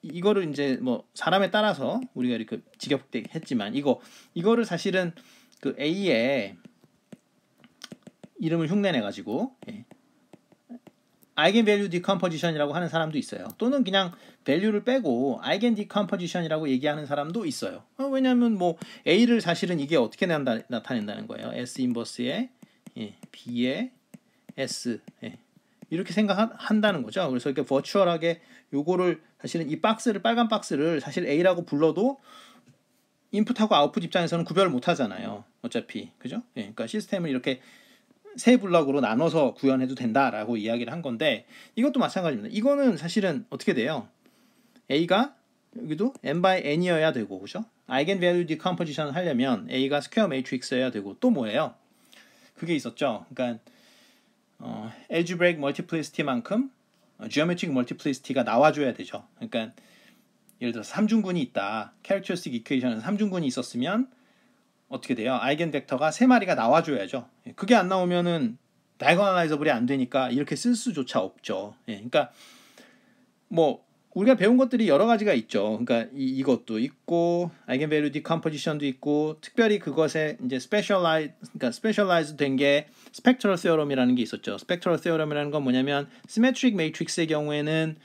이거를 이제 뭐 사람에 따라서 우리가 이렇게 직역했지만 이거를 사실은 그 A의 이름을 흉내내 가지고 eigen value decomposition이라고 하는 사람도 있어요. 또는 그냥 value를 빼고 eigen decomposition이라고 얘기하는 사람도 있어요. 왜냐하면 뭐 A를 사실은 이게 어떻게 나타낸다는 거예요. S 인버스의 B의 S 이렇게 생각한다는 거죠. 그래서 이렇게 버추얼하게 요거를 사실은 이 빨간 박스를 사실 A라고 불러도 인풋하고 아웃풋 입장에서는 구별을 못 하잖아요. 어차피 그죠? 그러니까 시스템을 이렇게 세 블럭으로 나눠서 구현해도 된다라고 이야기를 한 건데 이것도 마찬가지입니다. 이거는 사실은 어떻게 돼요? A가 여기도 n by n이어야 되고 그죠? eigen value decomposition 하려면 A가 스퀘어 매트릭스여야 되고 또 뭐예요? 그게 있었죠. 그러니까 algebraic multiplicity만큼 geometric multiplicity가 나와줘야 되죠. 그러니까 예를 들어서 3중군이 있다. characteristic equation에서 3중군이 있었으면 어떻게 돼요? 아이겐 벡터가 3마리가 나와줘야죠. 그게 안 나오면은 다이고널라이저블이 안 되니까 이렇게 쓸 수조차 없죠. 그러니까 뭐 우리가 배운 것들이 여러 가지가 있죠. 그러니까 이것도 있고 아이겐 밸류 디컴포지션도 있고 특별히 그것에 이제 스페셜라이즈 된 게 스펙트럴 theorem이라는 게 있었죠. 스펙트럴 theorem이라는 건 뭐냐면 시메트릭 매트릭스의 경우에는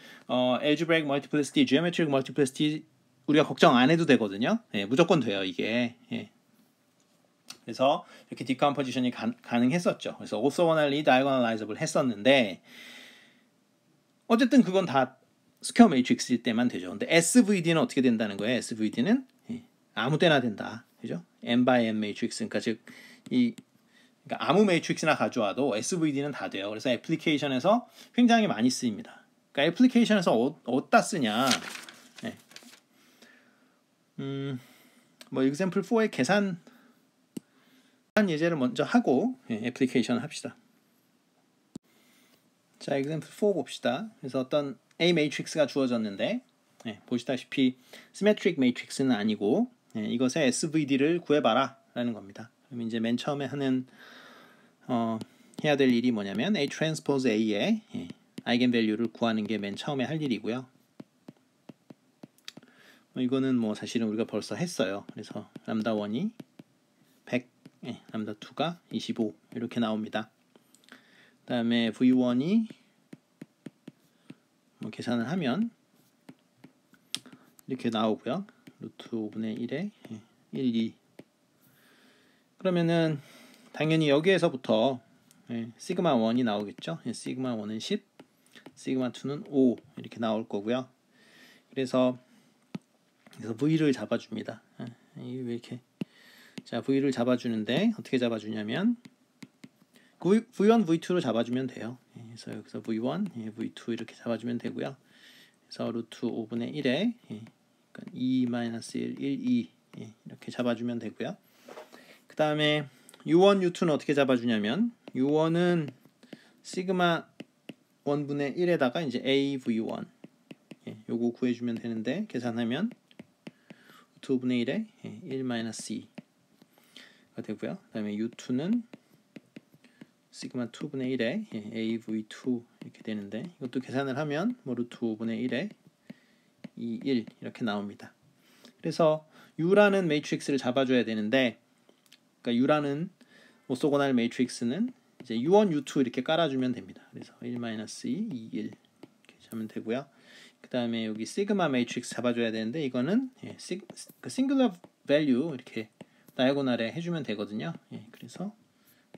algebraic multiplicity, geometric multiplicity 우리가 걱정 안 해도 되거든요. 무조건 돼요, 이게. 그래서 이렇게 디컴포지션이 가능했었죠. 그래서 orthogonally diagonalizable 했었는데 어쨌든 그건 다 스퀘어 매트릭스일 때만 되죠. 근데 SVD는 어떻게 된다는 거예요? SVD는 아무 때나 된다. 그죠? n by n 매트릭스. 그러니까 즉 그러니까 아무 매트릭스나 가져와도 SVD는 다 돼요. 그래서 애플리케이션에서 굉장히 많이 쓰입니다. 그러니까 애플리케이션에서 어디다 쓰냐? 뭐 example 4의 계산 예제를 먼저 하고 애플리케이션 합시다. 자, example 4 봅시다. 그래서 어떤 A 매트릭스가 주어졌는데 보시다시피 시메트릭 매트릭스는 아니고 이것의 SVD를 구해봐라 라는 겁니다. 그럼 이제 맨 처음에 해야 될 일이 뭐냐면 A transpose A의 아이겐 밸류를 구하는 게 맨 처음에 할 일이고요. 이거는 뭐 사실은 우리가 벌써 했어요. 그래서 람다 1이 100, 람다 2가 25 이렇게 나옵니다. 그 다음에 V1이 뭐 계산을 하면 이렇게 나오고요. 루트 5분의 1에 1, 2 그러면은 당연히 여기에서부터 시그마 1이 나오겠죠. 시그마 1은 10, 시그마 2는 5 이렇게 나올 거고요. 그래서 V를 잡아줍니다. 왜 이렇게 자, V를 잡아주는데 어떻게 잡아주냐면 V1, V2로 잡아주면 돼요. 그래서 여기서 V1, V2 이렇게 잡아주면 되고요. 그래서 루트 5분의 1에 그러니까 2-1, 1, 2 이렇게 잡아주면 되고요. 그 다음에 U1, U2는 어떻게 잡아주냐면 U1은 시그마 1분의 1에다가 이제 AV1 요거 구해주면 되는데 계산하면 2분의 1에 1-C가 되고요. 그 다음에 U2는 시그마 2분의 1에 AV2 이렇게 되는데 이것도 계산을 하면 뭐 루트 5분의 1에 2, 1 이렇게 나옵니다. 그래서 U라는 매트릭스를 잡아줘야 되는데 그러니까 U라는 오소고날 매트릭스는 이제 U1, U2 이렇게 깔아주면 됩니다. 그래서 1-2, 2, 1 이렇게 하면 되고요. 그 다음에 여기 시그마 매트릭스 잡아줘야 되는데 이거는 싱글러 밸류 이렇게 다이아고날에 해주면 되거든요. 그래서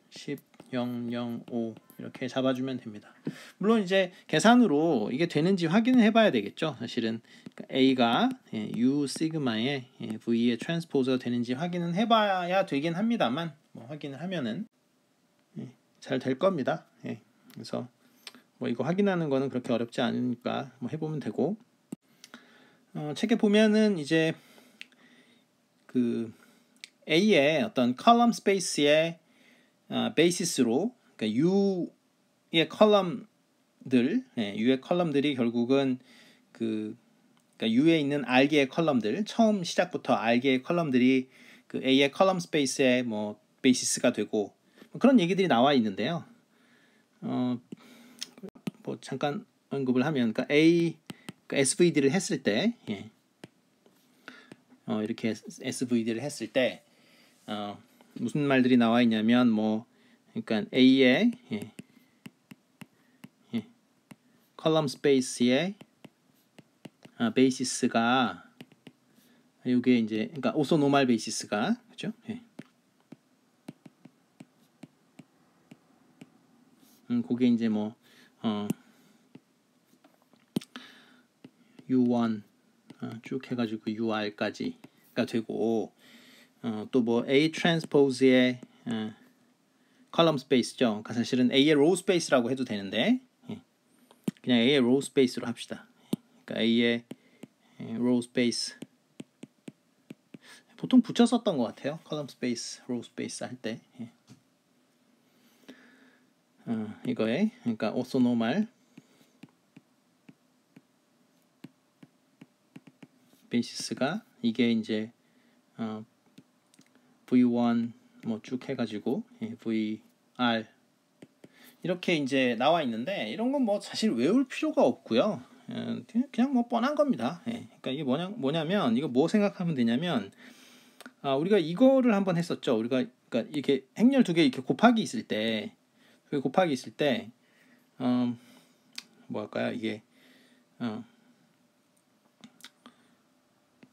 10, 0, 0, 5 이렇게 잡아주면 됩니다. 물론 이제 계산으로 이게 되는지 확인을 해봐야 되겠죠. 사실은 A가 U 시그마의 V의 트랜스포저가 되는지 확인은 해봐야 되긴 합니다만 뭐 확인을 하면은 잘 될 겁니다. 그래서 뭐 이거 확인하는 거는 그렇게 어렵지 않으니까 뭐 해보면 되고 책에 보면은 이제 그 A의 어떤 컬럼 스페이스의 베이시스로 그러니까 U의 컬럼들, U의 컬럼들이 결국은 그러니까 U에 있는 R개의 컬럼들, 처음 시작부터 R개의 컬럼들이 그 A의 컬럼 스페이스의 뭐 베이시스가 되고 뭐 그런 얘기들이 나와 있는데요. 뭐 잠깐 언급을 하면 그러니까 SVD를 했을 때 이렇게 SVD를 했을 때 무슨 말들이 나와 있냐면 뭐 그러니까 A의 컬럼 스페이스의 베이시스가 이게 이제 그러니까 오소노말 베이시스가 그죠? 그게 이제 뭐 U1 쭉 해가지고 UR까지가 되고 또 뭐 A 트랜스포즈의 컬럼 스페이스죠. 그러니까 사실은 A의 로우 스페이스라고 해도 되는데 그냥 A의 로우 스페이스로 합시다. 그러니까 A의 로우 스페이스 보통 붙여 썼던 것 같아요. 컬럼 스페이스, 로우 스페이스 할 때 이거에 그러니까 오소노말 베이시스가 이게 이제 V1 뭐 쭉 해가지고 VR 이렇게 이제 나와 있는데 이런 건 뭐 사실 외울 필요가 없고요. 그냥 뭐 뻔한 겁니다. 그러니까 이게 뭐냐면 이거 뭐 생각하면 되냐면 우리가 이거를 한번 했었죠. 우리가 그러니까 이렇게 행렬 두 개 이렇게 곱하기 있을 때 뭐 할까요? 이게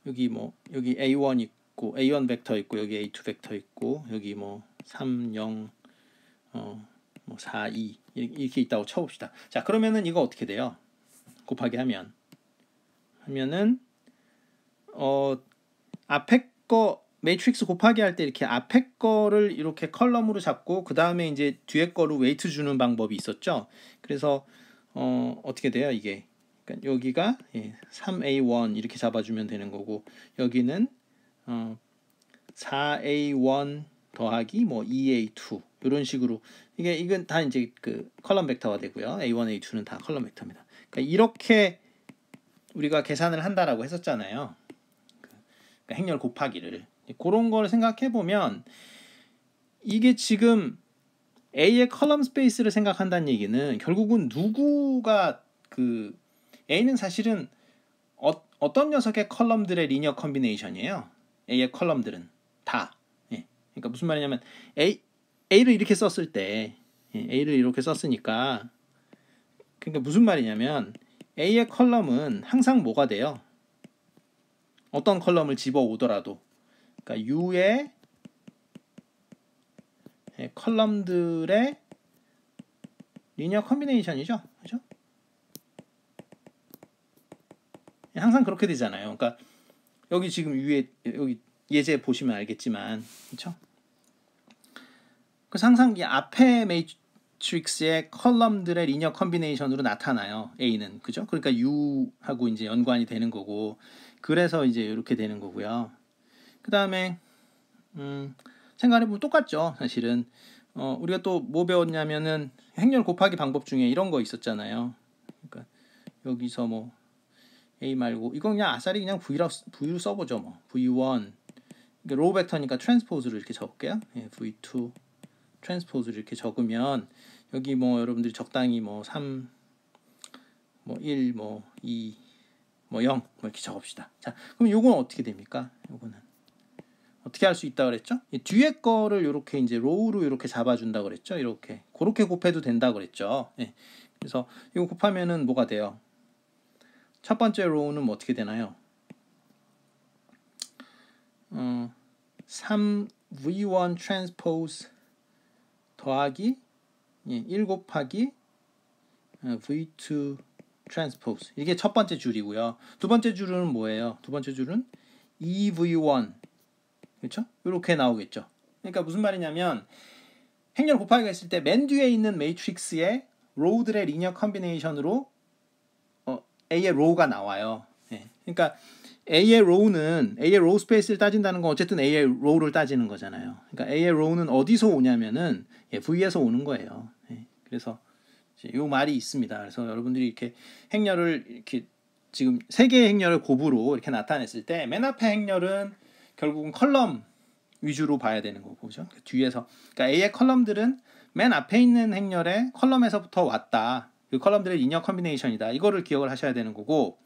여기 뭐 여기 A1 있고 A1 벡터 있고 여기 A2 벡터 있고 여기 뭐 3, 0 뭐 4, 2 이렇게 있다고 쳐봅시다. 자, 그러면은 이거 어떻게 돼요? 곱하기 하면은 앞에 거 매트릭스 곱하기 할 때 이렇게 앞에 거를 이렇게 컬럼으로 잡고 그 다음에 이제 뒤에 거로 웨이트 주는 방법이 있었죠. 그래서 어떻게 돼요 이게? 그러니까 여기가 3A1 이렇게 잡아주면 되는 거고 여기는 4A1 더하기 뭐 2A2 이런 식으로 이건 다 이제 그 컬럼 벡터가 되고요. A1, A2는 다 컬럼 벡터입니다. 그러니까 이렇게 우리가 계산을 한다라고 했었잖아요. 그러니까 행렬 곱하기를 그런 걸 생각해 보면 이게 지금 A의 컬럼 스페이스를 생각한다는 얘기는 결국은 누구가 그 A는 사실은 어떤 녀석의 컬럼들의 리니어 컨비네이션이에요. A의 컬럼들은 다. 그러니까 무슨 말이냐면 A를 이렇게 썼을 때 A를 이렇게 썼으니까 그러니까 무슨 말이냐면 A의 컬럼은 항상 뭐가 돼요? 어떤 컬럼을 집어오더라도 그러니까 U의 컬럼들의 리니어 컨비네이션이죠. 그죠? 항상 그렇게 되잖아요. 그러니까 여기 지금 위에 여기 예제 보시면 알겠지만, 그렇죠? 그래서 항상 이 앞에 매트릭스의 컬럼들의 리니어 컨비네이션으로 나타나요. A는, 그죠? 그러니까 U하고 이제 연관이 되는 거고, 그래서 이제 이렇게 되는 거고요. 그 다음에 생각해보면 똑같죠, 사실은. 우리가 또 뭐 배웠냐면은 행렬 곱하기 방법 중에 이런 거 있었잖아요. 그러니까 여기서 뭐 A 말고 이건 그냥 아싸리 그냥 V로 써보죠. 뭐 V1 로우 벡터니까 트랜스포즈를 이렇게 적을게요. 예, V2 트랜스포즈를 이렇게 적으면 여기 뭐 여러분들이 적당히 뭐 3, 뭐 1, 뭐 2, 뭐 0 뭐 이렇게 적읍시다. 자, 그럼 요건 어떻게 됩니까? 요거는 어떻게 할 수 있다 그랬죠? 이 뒤에 거를 이렇게 이제 로우로 이렇게 잡아준다 그랬죠? 이렇게 그렇게 곱해도 된다 그랬죠? 예. 그래서 이거 곱하면은 뭐가 돼요? 첫 번째 로우는 뭐 어떻게 되나요? 3v1 트랜스포즈 더하기 1 곱하기 v2 트랜스포즈 이게 첫 번째 줄이고요. 두 번째 줄은 뭐예요? 두 번째 줄은 2v1 그렇죠? 이렇게 나오겠죠. 그러니까 무슨 말이냐면 행렬 곱하기가 있을 때 맨 뒤에 있는 매트릭스의 로우들의 리니어 컨비네이션으로 A의 로우가 나와요. 예. 그러니까 A의 로우 스페이스를 따진다는 건 어쨌든 A의 로우를 따지는 거잖아요. 그러니까 A의 로우는 어디서 오냐면은 V에서 오는 거예요. 예. 그래서 이 말이 있습니다. 그래서 여러분들이 이렇게 행렬을 이렇게 지금 세 개의 행렬을 곱으로 이렇게 나타냈을 때 맨 앞에 행렬은 결국은 컬럼 위주로 봐야 되는 거고, 그죠? 뒤에서 그러니까 A의 컬럼들은 맨 앞에 있는 행렬의 컬럼에서부터 왔다. 그 컬럼들의 리니어 컨비네이션이다. 이거를 기억을 하셔야 되는 거고,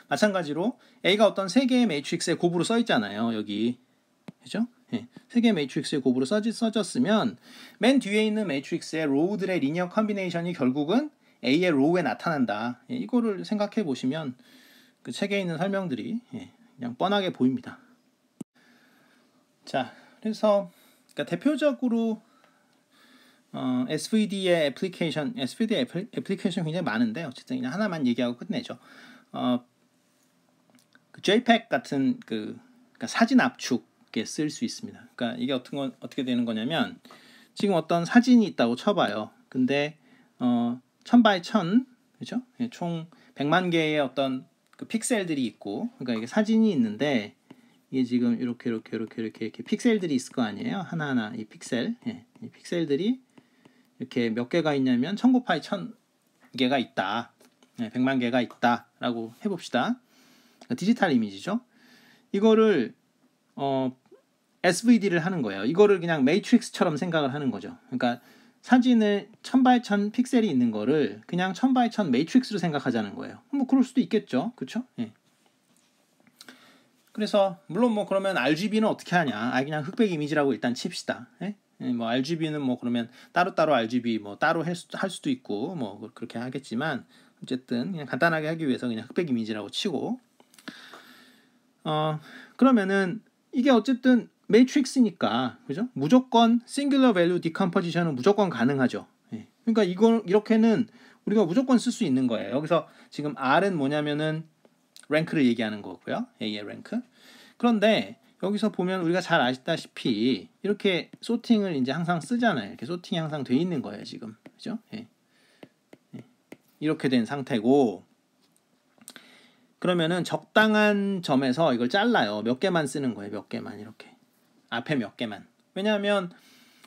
마찬가지로 A가 어떤 세 개의 매트릭스의 곱으로 써 있잖아요. 여기, 그죠? 예. 세 개의 매트릭스의 곱으로 써졌으면 맨 뒤에 있는 매트릭스의 로우들의 리니어 컨비네이션이 결국은 A의 로우에 나타난다. 예. 이거를 생각해 보시면 그 책에 있는 설명들이 그냥 뻔하게 보입니다. 자, 그래서 그러니까 대표적으로 SVD의 애플리케이션 굉장히 많은데 어쨌든 그냥 하나만 얘기하고 끝내죠. 그 JPEG 같은 그러니까 사진 압축에 쓸 수 있습니다. 그러니까 이게 어떻게 되는 거냐면 지금 어떤 사진이 있다고 쳐봐요. 근데 1000x1000 그죠? 총 100만 개의 어떤 그 픽셀들이 있고, 그러니까 이게 사진이 있는데 이게 지금 이렇게 픽셀들이 있을 거 아니에요? 하나하나 이 픽셀, 이 픽셀들이 이렇게 몇 개가 있냐면 1000 곱하기 1000개가 있다. 100만 개가 있다라고 해봅시다. 디지털 이미지죠. 이거를 SVD를 하는 거예요. 이거를 그냥 매트릭스처럼 생각을 하는 거죠. 그러니까 사진을 1000x1000 픽셀이 있는 거를 그냥 1000x1000 매트릭스로 생각하자는 거예요. 뭐 그럴 수도 있겠죠. 그렇죠? 예. 그래서 물론 뭐 그러면 RGB는 어떻게 하냐? 그냥 흑백 이미지라고 일단 칩시다. 예? 뭐 RGB는 뭐 그러면 따로 RGB 뭐 따로 할 수도 있고 뭐 그렇게 하겠지만 어쨌든 그냥 간단하게 하기 위해서 그냥 흑백 이미지라고 치고 그러면은 이게 어쨌든 매트릭스니까 그죠? 무조건 싱귤러 밸류 디컴포지션은 무조건 가능하죠. 예. 그러니까 이렇게는 우리가 무조건 쓸 수 있는 거예요. 여기서 지금 R은 뭐냐면은 랭크를 얘기하는 거고요. A의 랭크. 그런데 여기서 보면 우리가 잘 아시다시피 이렇게 소팅을 이제 항상 쓰잖아요. 이렇게 소팅이 항상 돼 있는 거예요, 지금. 그죠? 예. 이렇게 된 상태고 그러면은 적당한 점에서 이걸 잘라요. 몇 개만 쓰는 거예요. 몇 개만 이렇게. 앞에 몇 개만. 왜냐하면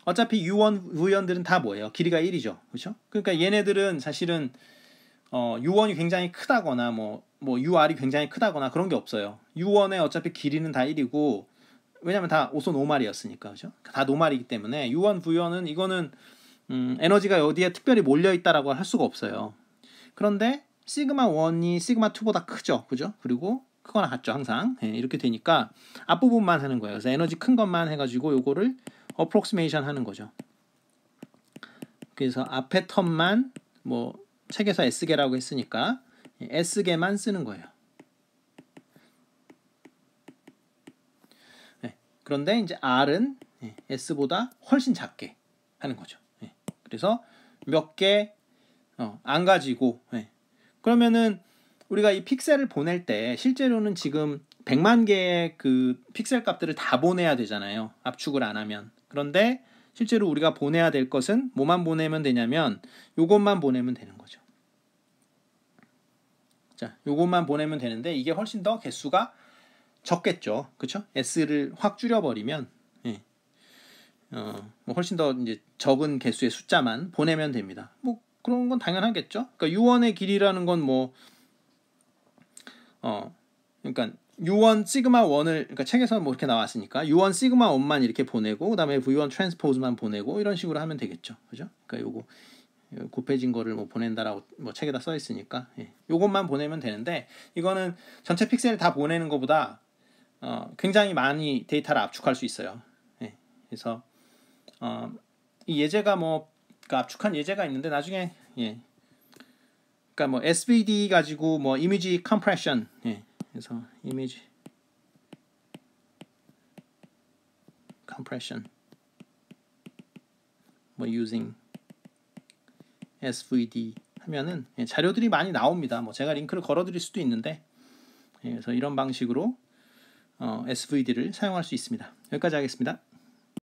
어차피 U1, V1들은 다 뭐예요? 길이가 1이죠. 그렇죠? 그러니까 얘네들은 사실은 U1이 굉장히 크다거나 뭐 UR이 굉장히 크다거나 그런 게 없어요. U1의 어차피 길이는 다 1이고 왜냐면 다 오소 노말이었으니까 그죠? 다 노말이기 때문에 U1, V1은 이거는 에너지가 어디에 특별히 몰려 있다라고 할 수가 없어요. 그런데 시그마 1이 시그마 2보다 크죠. 그죠? 그리고 크거나 같죠. 항상. 이렇게 되니까 앞부분만 하는 거예요. 그래서 에너지 큰 것만 해가지고 요거를 어프록시메이션 하는 거죠. 그래서 앞에 텀만 뭐 책에서 S개라고 했으니까 S개만 쓰는 거예요. 그런데 이제 R은 S보다 훨씬 작게 하는 거죠. 그래서 몇 개 안 가지고 그러면은 우리가 이 픽셀을 보낼 때 실제로는 지금 100만 개의 그 픽셀 값들을 다 보내야 되잖아요. 압축을 안 하면. 그런데 실제로 우리가 보내야 될 것은 뭐만 보내면 되냐면 요것만 보내면 되는 거죠. 자, 요것만 보내면 되는데 이게 훨씬 더 개수가 적겠죠. 그렇죠? s를 확 줄여버리면 뭐 훨씬 더 이제 적은 개수의 숫자만 보내면 됩니다. 뭐 그런 건 당연하겠죠. 그러니까 U1의 길이라는 건 뭐 그러니까 U1 시그마 1을 그러니까 책에서 뭐 이렇게 나왔으니까 U1 시그마 1만 이렇게 보내고 그다음에 V1 트랜스포즈만 보내고 이런 식으로 하면 되겠죠. 그죠? 그러니까 요거 곱해진 거를 뭐 보낸다라고 뭐 책에다 써 있으니까 요것만 보내면 되는데 이거는 전체 픽셀을 다 보내는 것보다 굉장히 많이 데이터를 압축할 수 있어요. 그래서 이 예제가 뭐 그러니까 압축한 예제가 있는데 나중에 그러니까 뭐 SVD 가지고 뭐 이미지 컴프레션 그래서 이미지 컴프레션 뭐 using SVD 하면은 자료들이 많이 나옵니다. 뭐 제가 링크를 걸어드릴 수도 있는데 그래서 이런 방식으로 SVD를 사용할 수 있습니다. 여기까지 하겠습니다.